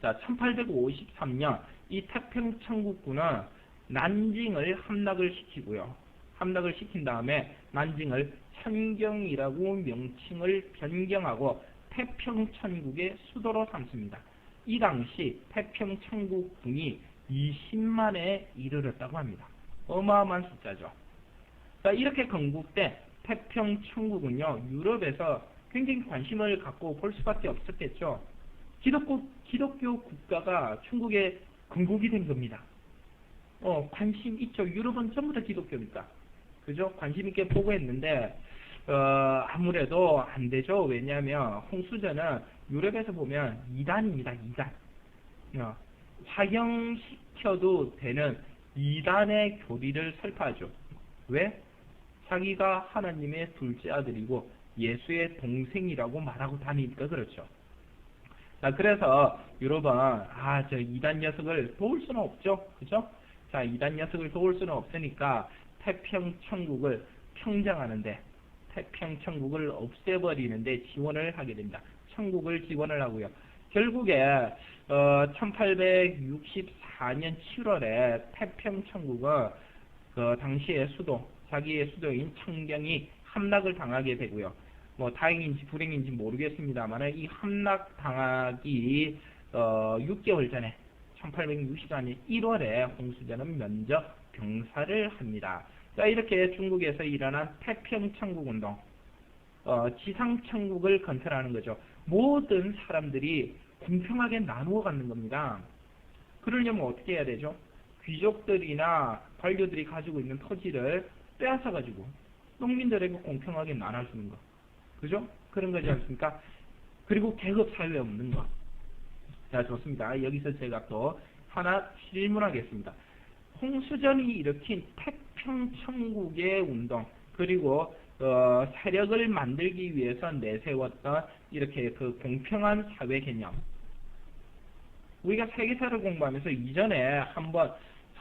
자, 1853년 이 태평천국군은 난징을 함락을 시키고요. 함락을 시킨 다음에 난징을 천경이라고 명칭을 변경하고 태평천국의 수도로 삼습니다. 이 당시 태평천국군이 20만에 이르렀다고 합니다. 어마어마한 숫자죠. 자, 이렇게 건국된 태평천국은요, 유럽에서 굉장히 관심을 갖고 볼 수밖에 없었겠죠. 기독교 국가가 중국에 건국이 된 겁니다. 관심 있죠. 유럽은 전부 다 기독교니까. 그죠? 관심 있게 보고 했는데, 아무래도 안 되죠. 왜냐하면, 홍수전은 유럽에서 보면 이단입니다. 이단. 화형시켜도 되는 이단의 교리를 설파하죠. 왜? 자기가 하나님의 둘째 아들이고 예수의 동생이라고 말하고 다니니까 그렇죠. 자, 그래서 유럽은 저 이단 녀석을 도울 수는 없죠. 그죠? 자, 이단 녀석을 도울 수는 없으니까 태평천국을 평정하는데, 태평천국을 없애버리는데 지원을 하게 됩니다. 천국을 지원을 하고요. 결국에 1864년 7월에 태평천국은 그 당시의 수도, 자기의 수도인 청경이 함락을 당하게 되고요. 뭐 다행인지 불행인지 모르겠습니다만 이 함락 당하기 6개월 전에 1864년 1월에 홍수전은 면접 병사를 합니다. 자, 이렇게 중국에서 일어난 태평천국운동, 지상천국을 건설하는 거죠. 모든 사람들이 공평하게 나누어 갖는 겁니다. 그러려면 어떻게 해야 되죠? 귀족들이나 관료들이 가지고 있는 토지를 빼앗아가지고 농민들에게 공평하게 나눠주는 거. 그죠? 그런 거지 않습니까? 그리고 계급사회 없는 거. 자, 좋습니다. 여기서 제가 또 하나 질문하겠습니다. 홍수전이 일으킨 태평천국의 운동, 그리고 세력을 만들기 위해서 내세웠던 이렇게 그 공평한 사회 개념. 우리가 세계사를 공부하면서 이전에 한번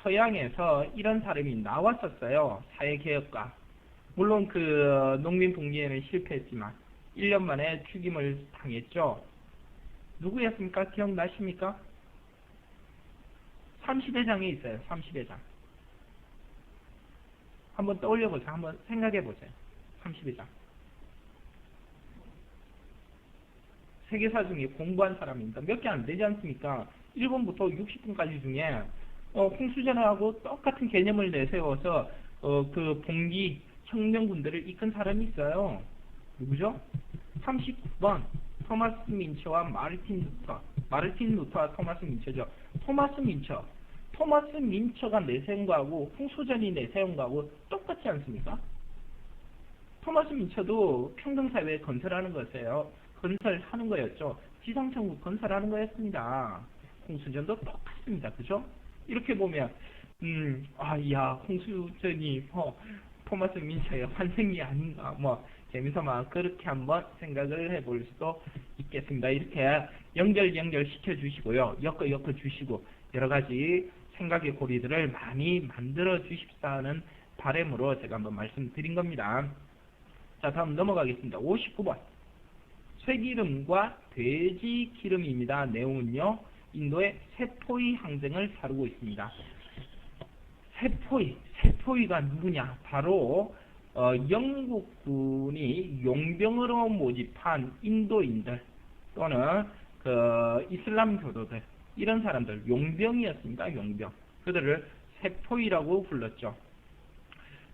서양에서 이런 사람이 나왔었어요. 사회개혁가. 물론 그 농민복리에는 실패했지만 1년 만에 죽임을 당했죠. 누구였습니까? 기억나십니까? 삼시대장에 있어요. 삼시대장. 한번 떠올려보세요. 한번 생각해보세요. 삼시대장. 세계사 중에 공부한 사람입니다. 몇 개 안 되지 않습니까? 1번부터 60분까지 중에 홍수전하고 똑같은 개념을 내세워서 그 봉기 혁명군들을 이끈 사람이 있어요. 누구죠? 39번 토마스 민처와 마르틴 루터. 마르틴 루터와 토마스 민처죠. 토마스 민처가 내세운 거하고 홍수전이 내세운 거하고 똑같지 않습니까? 토마스 민처도 평등사회 건설하는 것이에요. 건설하는 거였죠. 지상천국 건설하는 거였습니다. 홍수전도 똑같습니다. 그죠? 이렇게 보면 홍수전이 토마스 민처의 환생이 아닌가, 재미삼아 그렇게 한번 생각을 해볼 수도 있겠습니다. 이렇게 연결 시켜주시고요. 엮어 주시고 여러 가지 생각의 고리들을 많이 만들어 주십사는 바람으로 제가 한번 말씀드린 겁니다. 자, 다음 넘어가겠습니다. 59번. 쇠기름과 돼지 기름입니다. 내용은요, 인도의 세포이 항쟁을 다루고 있습니다. 세포이가 누구냐? 바로 영국군이 용병으로 모집한 인도인들 또는 그 이슬람 교도들, 이런 사람들, 용병이었습니다. 용병. 그들을 세포이라고 불렀죠.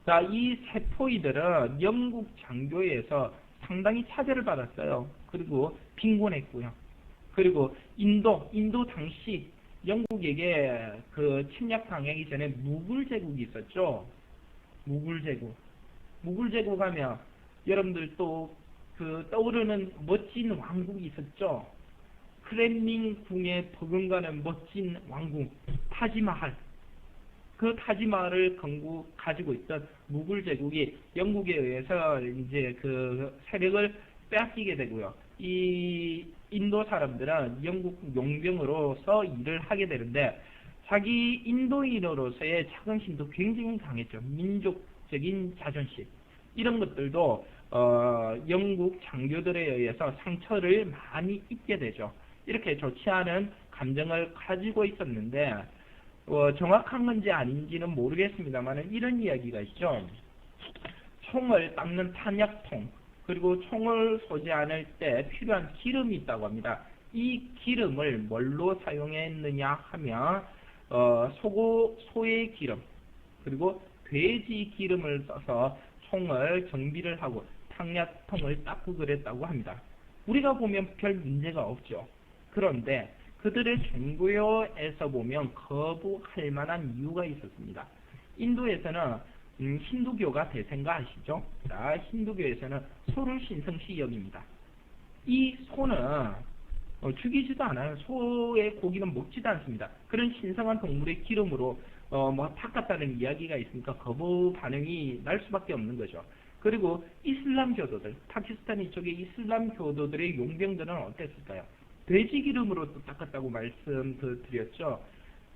자, 이 세포이들은 영국 장교에서 상당히 차별을 받았어요. 그리고 빈곤했고요. 그리고 인도 당시 영국에게 그 침략당하기 전에 무굴 제국이 있었죠. 무굴 제국. 무굴 제국 하면 여러분들 또 그 떠오르는 멋진 왕국이 있었죠. 크렘린 궁에 버금가는 멋진 왕궁 타지마할. 그 타지마할을 가지고 있던 무굴 제국이 영국에 의해서 이제 그 세력을 빼앗기게 되고요. 이 인도 사람들은 영국 용병으로서 일을 하게 되는데 자기 인도인으로서의 자긍심도 굉장히 강했죠. 민족적인 자존심. 이런 것들도 영국 장교들에 의해서 상처를 많이 입게 되죠. 이렇게 좋지 않은 감정을 가지고 있었는데 정확한 건지 아닌지는 모르겠습니다만 이런 이야기가 있죠. 총을 닦는 탄약통, 그리고 총을 쏘지 않을 때 필요한 기름이 있다고 합니다. 이 기름을 뭘로 사용했느냐 하면 소의 기름, 그리고 돼지 기름을 써서 총을 정비를 하고 탄약통을 닦고 그랬다고 합니다. 우리가 보면 별 문제가 없죠. 그런데 그들의 종교에서 보면 거부할 만한 이유가 있었습니다. 인도에서는 힌두교가 대세인 거 아시죠? 자, 힌두교에서는 소를 신성시 여깁니다. 이 소는 죽이지도 않아요. 소의 고기는 먹지도 않습니다. 그런 신성한 동물의 기름으로 닦았다는 이야기가 있으니까 거부 반응이 날 수밖에 없는 거죠. 그리고 이슬람 교도들, 파키스탄 이쪽의 이슬람 교도들의 용병들은 어땠을까요? 돼지 기름으로 또 닦았다고 말씀드렸죠.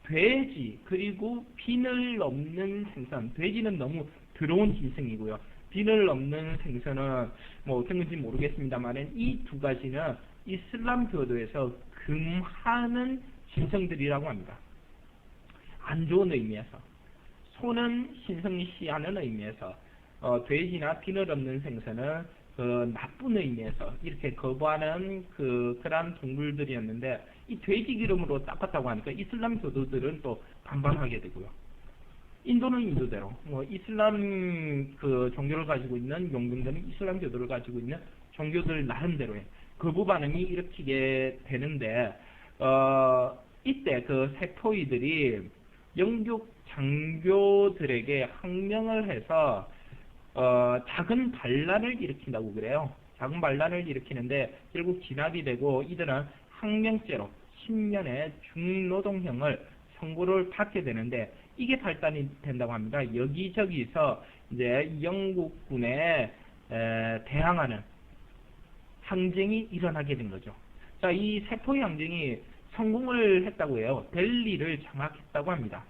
돼지, 그리고 비늘 없는 생선. 돼지는 너무 더러운 짐승이고요. 비늘 없는 생선은 어떤 건지 모르겠습니다만 이 두 가지는 이슬람 교도에서 금하는 신성들이라고 합니다. 안 좋은 의미에서. 소는 신성시하는 의미에서, 돼지나 비늘 없는 생선은 나쁜 의미에서 이렇게 거부하는 그러한 동물들이었는데 이 돼지 기름으로 닦았다고 하니까 이슬람 교도들은 또 반발하게 되고요. 인도는 인도대로 이슬람 종교를 가지고 있는 용병들은 이슬람 교도를 가지고 있는 종교들 나름대로의 거부 반응이 일으키게 되는데 이때 그 세포이들이 영국 장교들에게 항명을 해서 작은 반란을 일으킨다고 그래요. 작은 반란을 일으키는데 결국 진압이 되고 이들은 항명죄로 10년의 중노동형을 선고를 받게 되는데 이게 발단이 된다고 합니다. 여기저기서 이제 영국군에 대항하는 항쟁이 일어나게 된 거죠. 자, 이 세포의 항쟁이 성공을 했다고 해요. 델리를 장악했다고 합니다.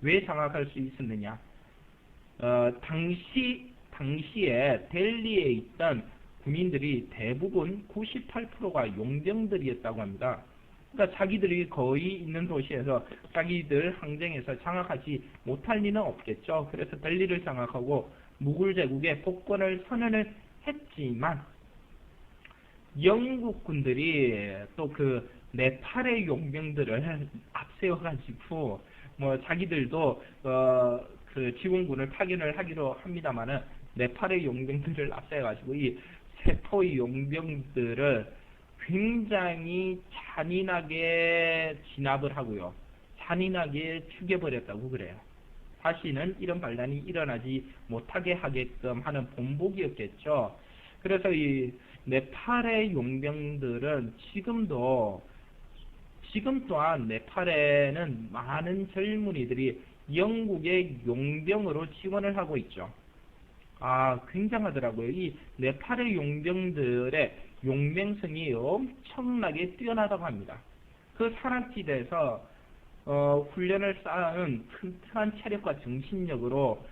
왜 장악할 수 있었느냐? 당시에 델리에 있던 군인들이 대부분 98%가 용병들이었다고 합니다. 그러니까 자기들이 거의 있는 도시에서 자기들 항쟁에서 장악하지 못할 리는 없겠죠. 그래서 델리를 장악하고 무굴 제국의 복권을 선언을 했지만 영국 군들이 또 그 네팔의 용병들을 앞세워가지고 자기들도 그 지원군을 파견을 하기로 합니다만은 네팔의 용병들을 앞세워가지고 이 세포의 용병들을 굉장히 잔인하게 진압을 하고요. 잔인하게 죽여버렸다고 그래요. 다시는 이런 반란이 일어나지 못하게 하게끔 하는 본보기였겠죠. 그래서 이 네팔의 용병들은 지금 또한 네팔에는 많은 젊은이들이 영국의 용병으로 지원을 하고 있죠. 굉장하더라고요. 이 네팔의 용병들의 용맹성이 엄청나게 뛰어나다고 합니다. 그 산악지대에서 훈련을 쌓은 튼튼한 체력과 정신력으로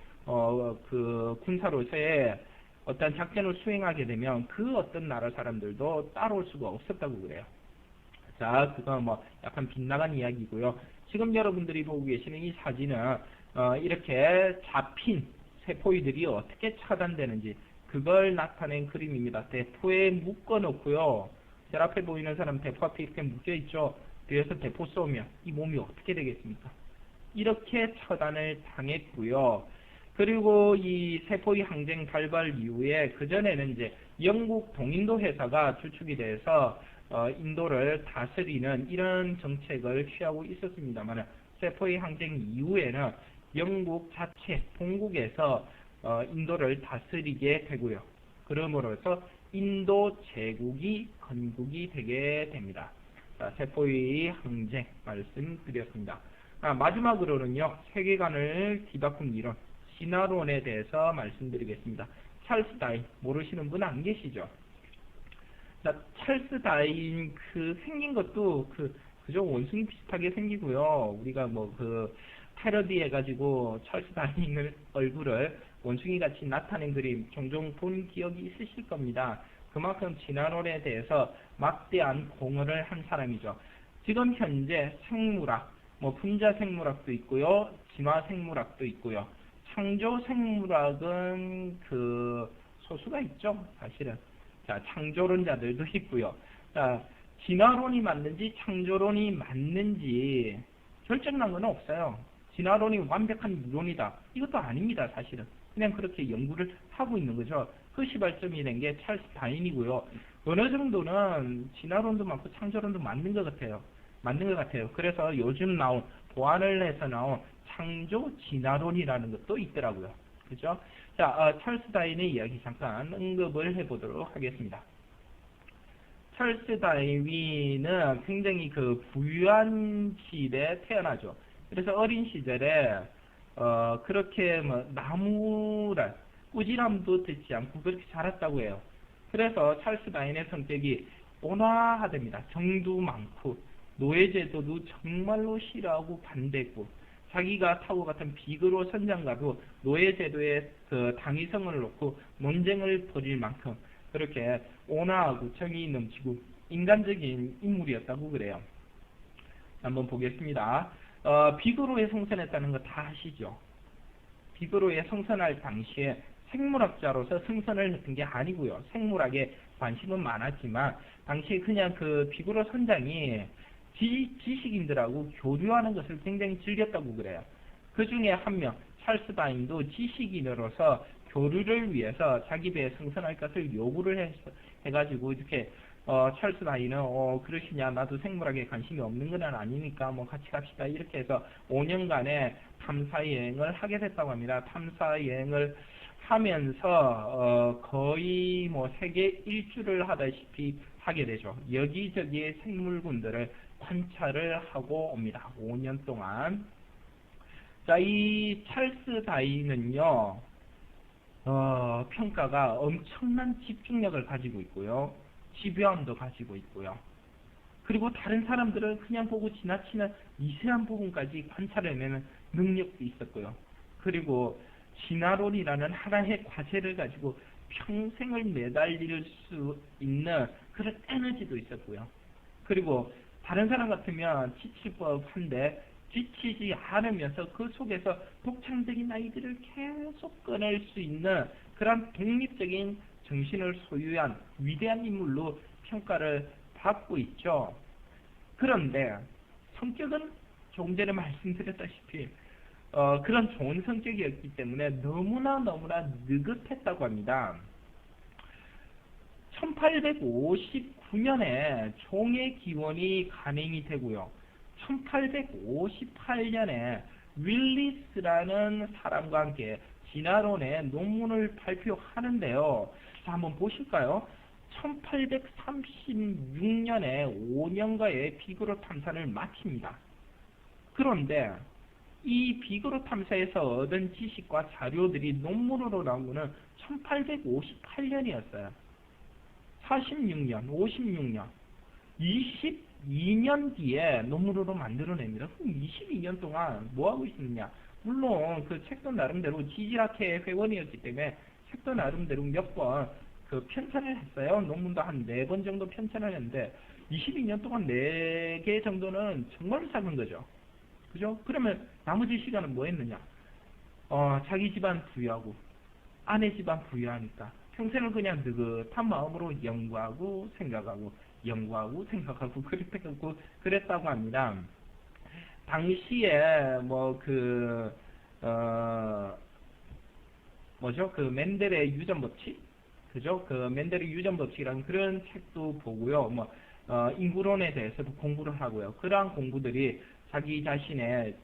그 군사로서의 어떤 작전을 수행하게 되면 그 어떤 나라 사람들도 따라올 수가 없었다고 그래요. 자, 그건 약간 빗나간 이야기고요. 지금 여러분들이 보고 계시는 이 사진은 이렇게 잡힌 세포이들이 어떻게 차단되는지 그걸 나타낸 그림입니다. 대포에 묶어 놓고요. 제 앞에 보이는 사람 대포 앞에 이렇게 묶여 있죠. 그래서 대포 쏘면 이 몸이 어떻게 되겠습니까? 이렇게 처단을 당했고요. 그리고 이 세포의 항쟁 발발 이후에 그전에는 이제 영국 동인도 회사가 주축이 돼서 인도를 다스리는 이런 정책을 취하고 있었습니다만 세포의 항쟁 이후에는 영국 자체 본국에서 인도를 다스리게 되고요. 그러므로서 인도 제국이 건국이 되게 됩니다. 자, 세포의 항쟁 말씀드렸습니다. 마지막으로는요, 세계관을 뒤바꾼 이론, 진화론에 대해서 말씀드리겠습니다. 찰스 다윈 모르시는 분 안 계시죠? 자, 찰스 다윈 생긴 것도 그저 원숭이 비슷하게 생기고요. 우리가 패러디 해가지고 찰스 다윈 얼굴을 원숭이 같이 나타낸 그림 종종 본 기억이 있으실 겁니다. 그만큼 진화론에 대해서 막대한 공헌을 한 사람이죠. 지금 현재 생물학, 분자 생물학도 있고요, 진화 생물학도 있고요. 창조 생물학은 소수가 있죠, 사실은. 자, 창조론자들도 있고요. 자, 진화론이 맞는지 창조론이 맞는지 결정난 건 없어요. 진화론이 완벽한 이론이다. 이것도 아닙니다, 사실은. 그냥 그렇게 연구를 하고 있는 거죠. 그 시발점이 된 게 찰스 다윈이고요. 어느 정도는 진화론도 맞고 창조론도 맞는 것 같아요. 그래서 요즘 나온, 보완을 해서 나온 창조 진화론이라는 것도 있더라고요. 그죠? 자, 찰스 다윈의 이야기 잠깐 언급을 해보도록 하겠습니다. 찰스 다윈은 굉장히 부유한 집에 태어나죠. 그래서 어린 시절에 그렇게 나무랄 꾸지람도 듣지 않고 그렇게 자랐다고 해요. 그래서 찰스 다윈의 성격이 온화하답니다. 정도 많고 노예제도도 정말로 싫어하고 반대했고 자기가 타고 갔던 비그로 선장가도 노예제도에 당위성을 놓고 논쟁을 벌일 만큼 그렇게 온화하고 정이 넘치고 인간적인 인물이었다고 그래요. 한번 보겠습니다. 비그로에 승선했다는 거 다 아시죠? 비그로에 승선할 당시에 생물학자로서 승선을 했던 게 아니고요. 생물학에 관심은 많았지만 당시에 그냥 비그로 선장이 지식인들하고 교류하는 것을 굉장히 즐겼다고 그래요. 그 중에 한 명, 찰스 다윈도 지식인으로서 교류를 위해서 자기 배에 승선할 것을 요구를 해가지고 이렇게 찰스 다윈은 그러시냐, 나도 생물학에 관심이 없는 건 아니니까 같이 갑시다 이렇게 해서 5년간의 탐사 여행을 하게 됐다고 합니다. 탐사 여행을 하면서 거의 세계 일주를 하다시피 하게 되죠. 여기저기의 생물군들을 관찰을 하고 옵니다. 5년 동안. 자, 이 찰스 다윈은요, 평가가 엄청난 집중력을 가지고 있고요. 집요함도 가지고 있고요. 그리고 다른 사람들은 그냥 보고 지나치는 미세한 부분까지 관찰해내는 능력도 있었고요. 그리고 진화론이라는 하나의 과제를 가지고 평생을 매달릴 수 있는 그런 에너지도 있었고요. 그리고 다른 사람 같으면 지칠 법한데 지치지 않으면서 그 속에서 독창적인 아이디를 계속 꺼낼 수 있는 그런 독립적인 정신을 소유한 위대한 인물로 평가를 받고 있죠. 그런데 성격은 조금 전에 말씀드렸다시피 그런 좋은 성격이었기 때문에 너무나 느긋했다고 합니다. 1859년에 총의 기원이 간행이 되고요. 1858년에 윌리스라는 사람과 함께 진화론의 논문을 발표하는데요. 자, 한번 보실까요? 1836년에 5년가의 비그로 탐사를 마칩니다. 그런데 이 비그로 탐사에서 얻은 지식과 자료들이 논문으로 나온 것은 1858년이었어요. 46년, 56년, 22년 뒤에 논문으로 만들어냅니다. 그럼 22년 동안 뭐하고 있었느냐? 물론 그 책도 나름대로 지질학회 회원이었기 때문에 책도 나름대로 몇 번 편찬을 했어요. 논문도 한 4번 정도 편찬을 했는데 22년 동안 4개 정도는 정말 작은 거죠. 그죠? 그러면 나머지 시간은 뭐 했느냐? 자기 집안 부유하고 아내 집안 부유하니까 평생을 그냥 느긋한 마음으로 연구하고 생각하고 그랬다고 합니다. 당시에 뭐죠? 그 맨델의 유전 법칙? 그죠? 그 맨델의 유전 법칙이라는 그런 책도 보고요. 인구론에 대해서도 공부를 하고요. 그러한 공부들이 자기 자신의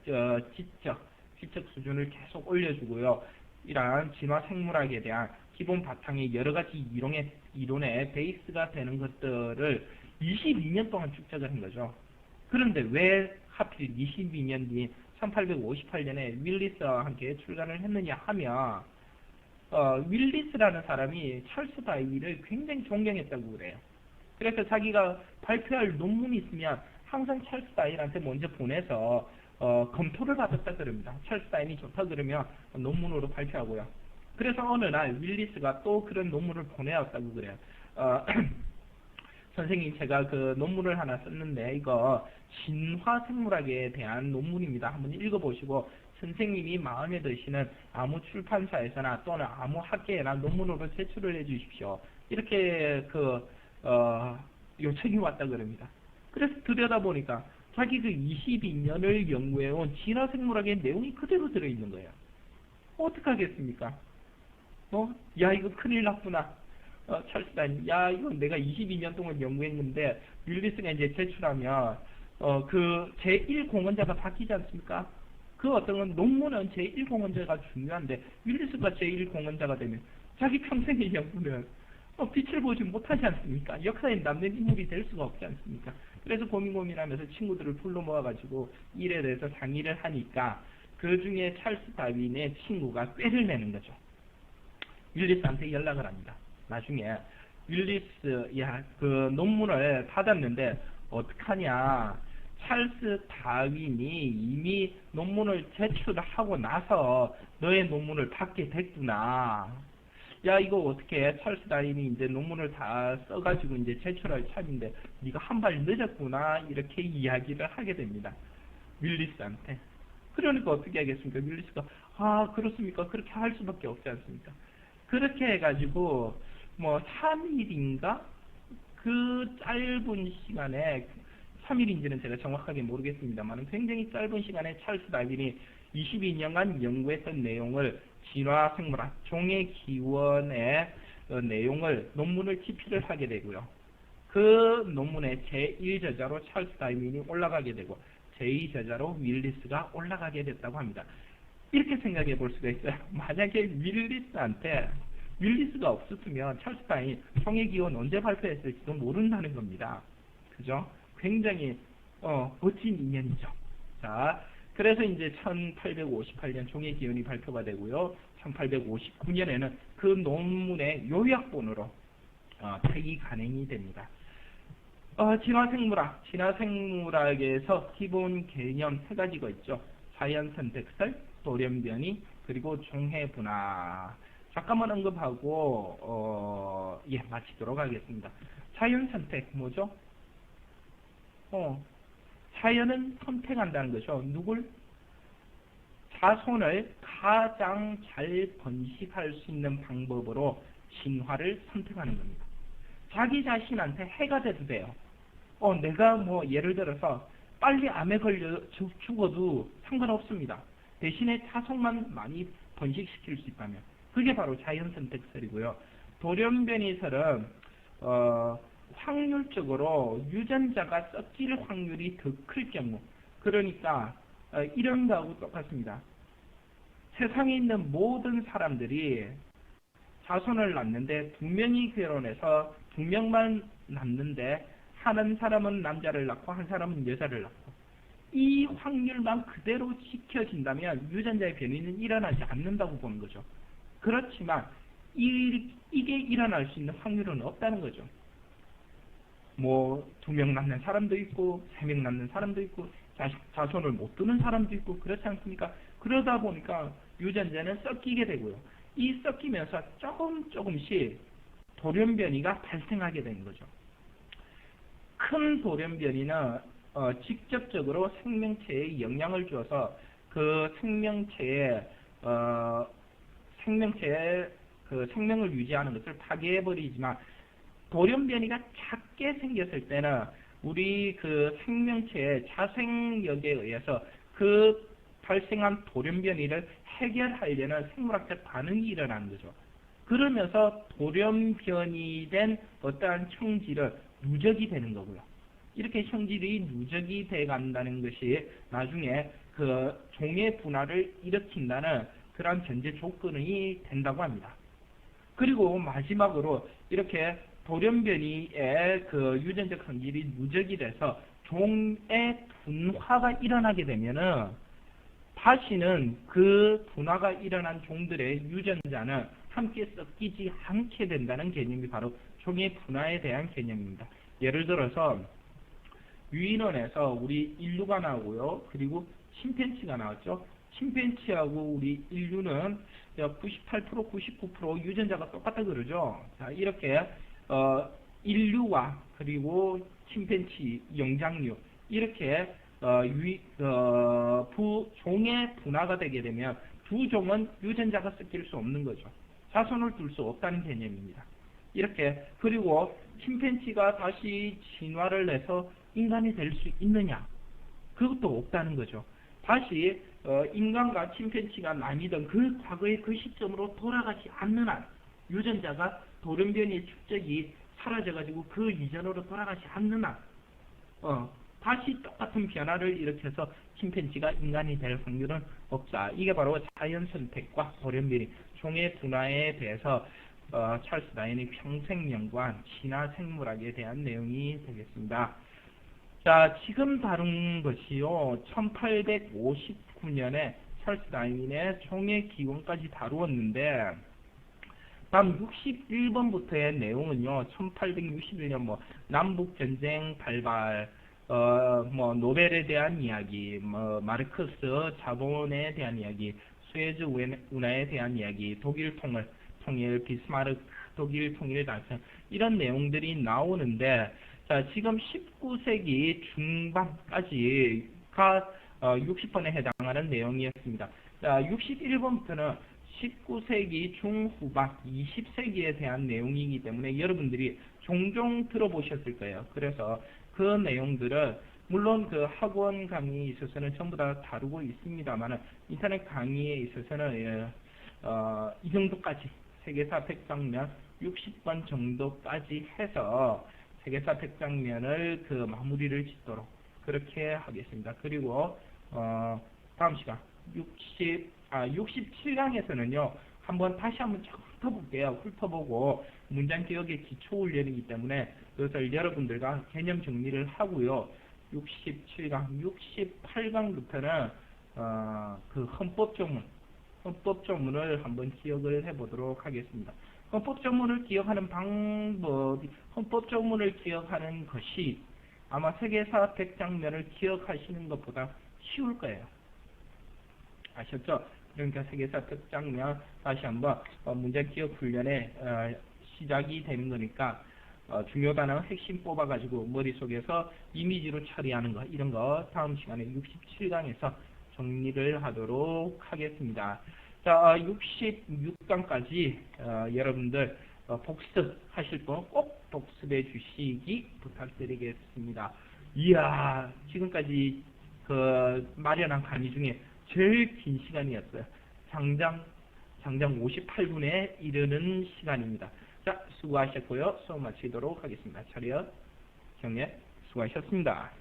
지적 수준을 계속 올려주고요. 이러한 진화 생물학에 대한 기본 바탕의 여러 가지 이론의 베이스가 되는 것들을 22년 동안 축적을 한 거죠. 그런데 왜 하필 22년 뒤인 1858년에 윌리스와 함께 출간을 했느냐 하면 윌리스라는 사람이 찰스 다윈을 굉장히 존경했다고 그래요. 그래서 자기가 발표할 논문이 있으면 항상 찰스 다윈한테 먼저 보내서 검토를 받았다 그럽니다. 찰스 다윈이 좋다 그러면 논문으로 발표하고요. 그래서 어느 날 윌리스가 또 그런 논문을 보내왔다고 그래요. 선생님, 제가 그 논문을 하나 썼는데 이거 진화생물학에 대한 논문입니다. 한번 읽어보시고 선생님이 마음에 드시는 아무 출판사에서나 또는 아무 학계에나 논문으로 제출을 해주십시오. 이렇게 요청이 왔다 그럽니다. 그래서 들여다보니까 자기 그 22년을 연구해온 진화생물학의 내용이 그대로 들어있는 거예요. 어떡하겠습니까? 야, 이거 큰일 났구나. 찰스 다윈, 야, 이거 내가 22년 동안 연구했는데 윌리스가 이제 제출하면 그 제1공헌자가 바뀌지 않습니까? 그 어떤 건 논문은 제1공헌자가 중요한데 윌리스가 제1공헌자가 되면 자기 평생의 연구는 빛을 보지 못하지 않습니까? 역사에 남는 인물이 될 수가 없지 않습니까? 그래서 고민하면서 친구들을 불러 모아가지고 일에 대해서 상의를 하니까 그 중에 찰스 다윈의 친구가 꾀를 내는 거죠. 윌리스한테 연락을 합니다. 나중에 윌리스, 야, 그 논문을 받았는데 어떡하냐? 찰스 다윈이 이미 논문을 제출하고 나서 너의 논문을 받게 됐구나. 야, 이거 어떻게 해? 찰스 다윈이 이제 논문을 다 써가지고 이제 제출할 차인데 네가 한 발 늦었구나. 이렇게 이야기를 하게 됩니다. 윌리스한테. 그러니까 어떻게 하겠습니까? 윌리스가 그렇습니까? 그렇게 할 수밖에 없지 않습니까? 그렇게 해가지고 3일인가? 그 짧은 시간에 3일인지는 제가 정확하게 모르겠습니다만 굉장히 짧은 시간에 찰스 다윈이 22년간 연구했던 내용을 진화생물학, 종의 기원의 내용을 논문을 집필을 하게 되고요. 그 논문의 제1저자로 찰스 다윈이 올라가게 되고 제2저자로 윌리스가 올라가게 됐다고 합니다. 이렇게 생각해 볼 수가 있어요. 만약에 윌리스가 없었으면 찰스 다윈이 종의 기원 언제 발표했을지도 모른다는 겁니다. 그죠? 굉장히 멋진 인연이죠. 자, 그래서 이제 1858년 종의 기원이 발표가 되고요. 1859년에는 그 논문의 요약본으로 책이 간행이 됩니다. 진화생물학에서 기본 개념 3가지가 있죠. 자연선택설, 돌연변이, 그리고 종해분화. 잠깐만 언급하고 마치도록 하겠습니다. 자연선택 뭐죠? 자연은 선택한다는 거죠. 누굴? 자손을 가장 잘 번식할 수 있는 방법으로 진화를 선택하는 겁니다. 자기 자신한테 해가 돼도 돼요. 내가 예를 들어서 빨리 암에 걸려 죽어도 상관없습니다. 대신에 자손만 많이 번식시킬 수 있다면 그게 바로 자연선택설이고요. 돌연변이설은 확률적으로 유전자가 섞일 확률이 더 클 경우, 그러니까 이런 거하고 똑같습니다. 세상에 있는 모든 사람들이 자손을 낳는데 2명이 결혼해서 2명만 낳는데 한 사람은 남자를 낳고 한 사람은 여자를 낳고 이 확률만 그대로 지켜진다면 유전자의 변이는 일어나지 않는다고 보는 거죠. 그렇지만 이게 일어날 수 있는 확률은 없다는 거죠. 2명 낳는 사람도 있고 3명 낳는 사람도 있고 자손을 못 두는 사람도 있고 그렇지 않습니까? 그러다 보니까 유전자는 섞이게 되고요. 이 섞이면서 조금씩 돌연변이가 발생하게 되는 거죠. 큰 돌연변이는 직접적으로 생명체에 영향을 주어서 그 생명체의 그 생명을 유지하는 것을 파괴해버리지만 돌연변이가 작게 생겼을 때는 우리 그 생명체의 자생력에 의해서 그 발생한 돌연변이를 해결하려는 생물학적 반응이 일어나는 거죠. 그러면서 돌연변이 된 어떠한 청질은 누적이 되는 거고요. 이렇게 청질이 누적이 돼 간다는 것이 나중에 그 종의 분화를 일으킨다는 그런 전제 조건이 된다고 합니다. 그리고 마지막으로 이렇게 돌연변이의 그 유전적 성질이 누적이 돼서 종의 분화가 일어나게 되면은 다시는 그 분화가 일어난 종들의 유전자는 함께 섞이지 않게 된다는 개념이 바로 종의 분화에 대한 개념입니다. 예를 들어서 유인원에서 우리 인류가 나오고요. 그리고 침팬지가 나왔죠. 침팬지하고 우리 인류는 98%, 99% 유전자가 똑같다 그러죠. 자, 이렇게 인류와 그리고 침팬지, 영장류 이렇게 종의 분화가 되게 되면 두 종은 유전자가 섞일 수 없는 거죠. 자손을 둘 수 없다는 개념입니다. 이렇게 그리고 침팬지가 다시 진화를 해서 인간이 될 수 있느냐? 그것도 없다는 거죠. 다시 인간과 침팬지가 나뉘던 그 과거의 그 시점으로 돌아가지 않는 한 유전자가 돌연변이의 축적이 사라져가지고 그 이전으로 돌아가지 않는 한 다시 똑같은 변화를 일으켜서 침팬지가 인간이 될 확률은 없다. 이게 바로 자연 선택과 돌연변이, 종의 분화에 대해서 찰스 다윈의 평생연구한 진화 생물학에 대한 내용이 되겠습니다. 자, 지금 다룬 것이요, 1859년에 찰스 다윈의 종의 기원까지 다루었는데, 다음 61번부터의 내용은요, 1861년 남북전쟁 발발, 노벨에 대한 이야기, 마르크스 자본에 대한 이야기, 수에즈 운하에 대한 이야기, 독일 통일, 비스마르크 독일 통일 달성, 이런 내용들이 나오는데, 자, 지금 19세기 중반까지가 60번에 해당하는 내용이었습니다. 자, 61번부터는 19세기 중후반, 20세기에 대한 내용이기 때문에 여러분들이 종종 들어보셨을 거예요. 그래서 그 내용들은 물론 그 학원 강의에 있어서는 전부 다 다루고 있습니다만 인터넷 강의에 있어서는 이 정도까지 세계사 100장면 60번 정도까지 해서 세계사 100장면을 그 마무리를 짓도록 그렇게 하겠습니다. 그리고 다음 시간 67강에서는요 한번 다시 한번 훑어볼게요. 훑어보고 문장 기억의 기초 훈련이기 때문에 그것을 여러분들과 개념 정리를 하고요. 67강, 68강부터는 그 헌법조문을 한번 기억을 해보도록 하겠습니다. 헌법조문을 기억하는 방법이, 헌법조문을 기억하는 것이 아마 세계사 100장면을 기억하시는 것보다 쉬울 거예요. 아셨죠? 그러니까 세계사 100장면 다시 한번 문장 기억 훈련에 시작이 되는 거니까 중요 단어 핵심 뽑아가지고 머릿속에서 이미지로 처리하는 거, 이런 거 다음 시간에 67강에서 정리를 하도록 하겠습니다. 자, 66강까지 여러분들 복습하실 분 꼭 복습해 주시기 부탁드리겠습니다. 이야, 지금까지 그 마련한 강의 중에 제일 긴 시간이었어요. 장장 58분에 이르는 시간입니다. 자, 수고하셨고요. 수업 마치도록 하겠습니다. 차렷, 경례, 수고하셨습니다.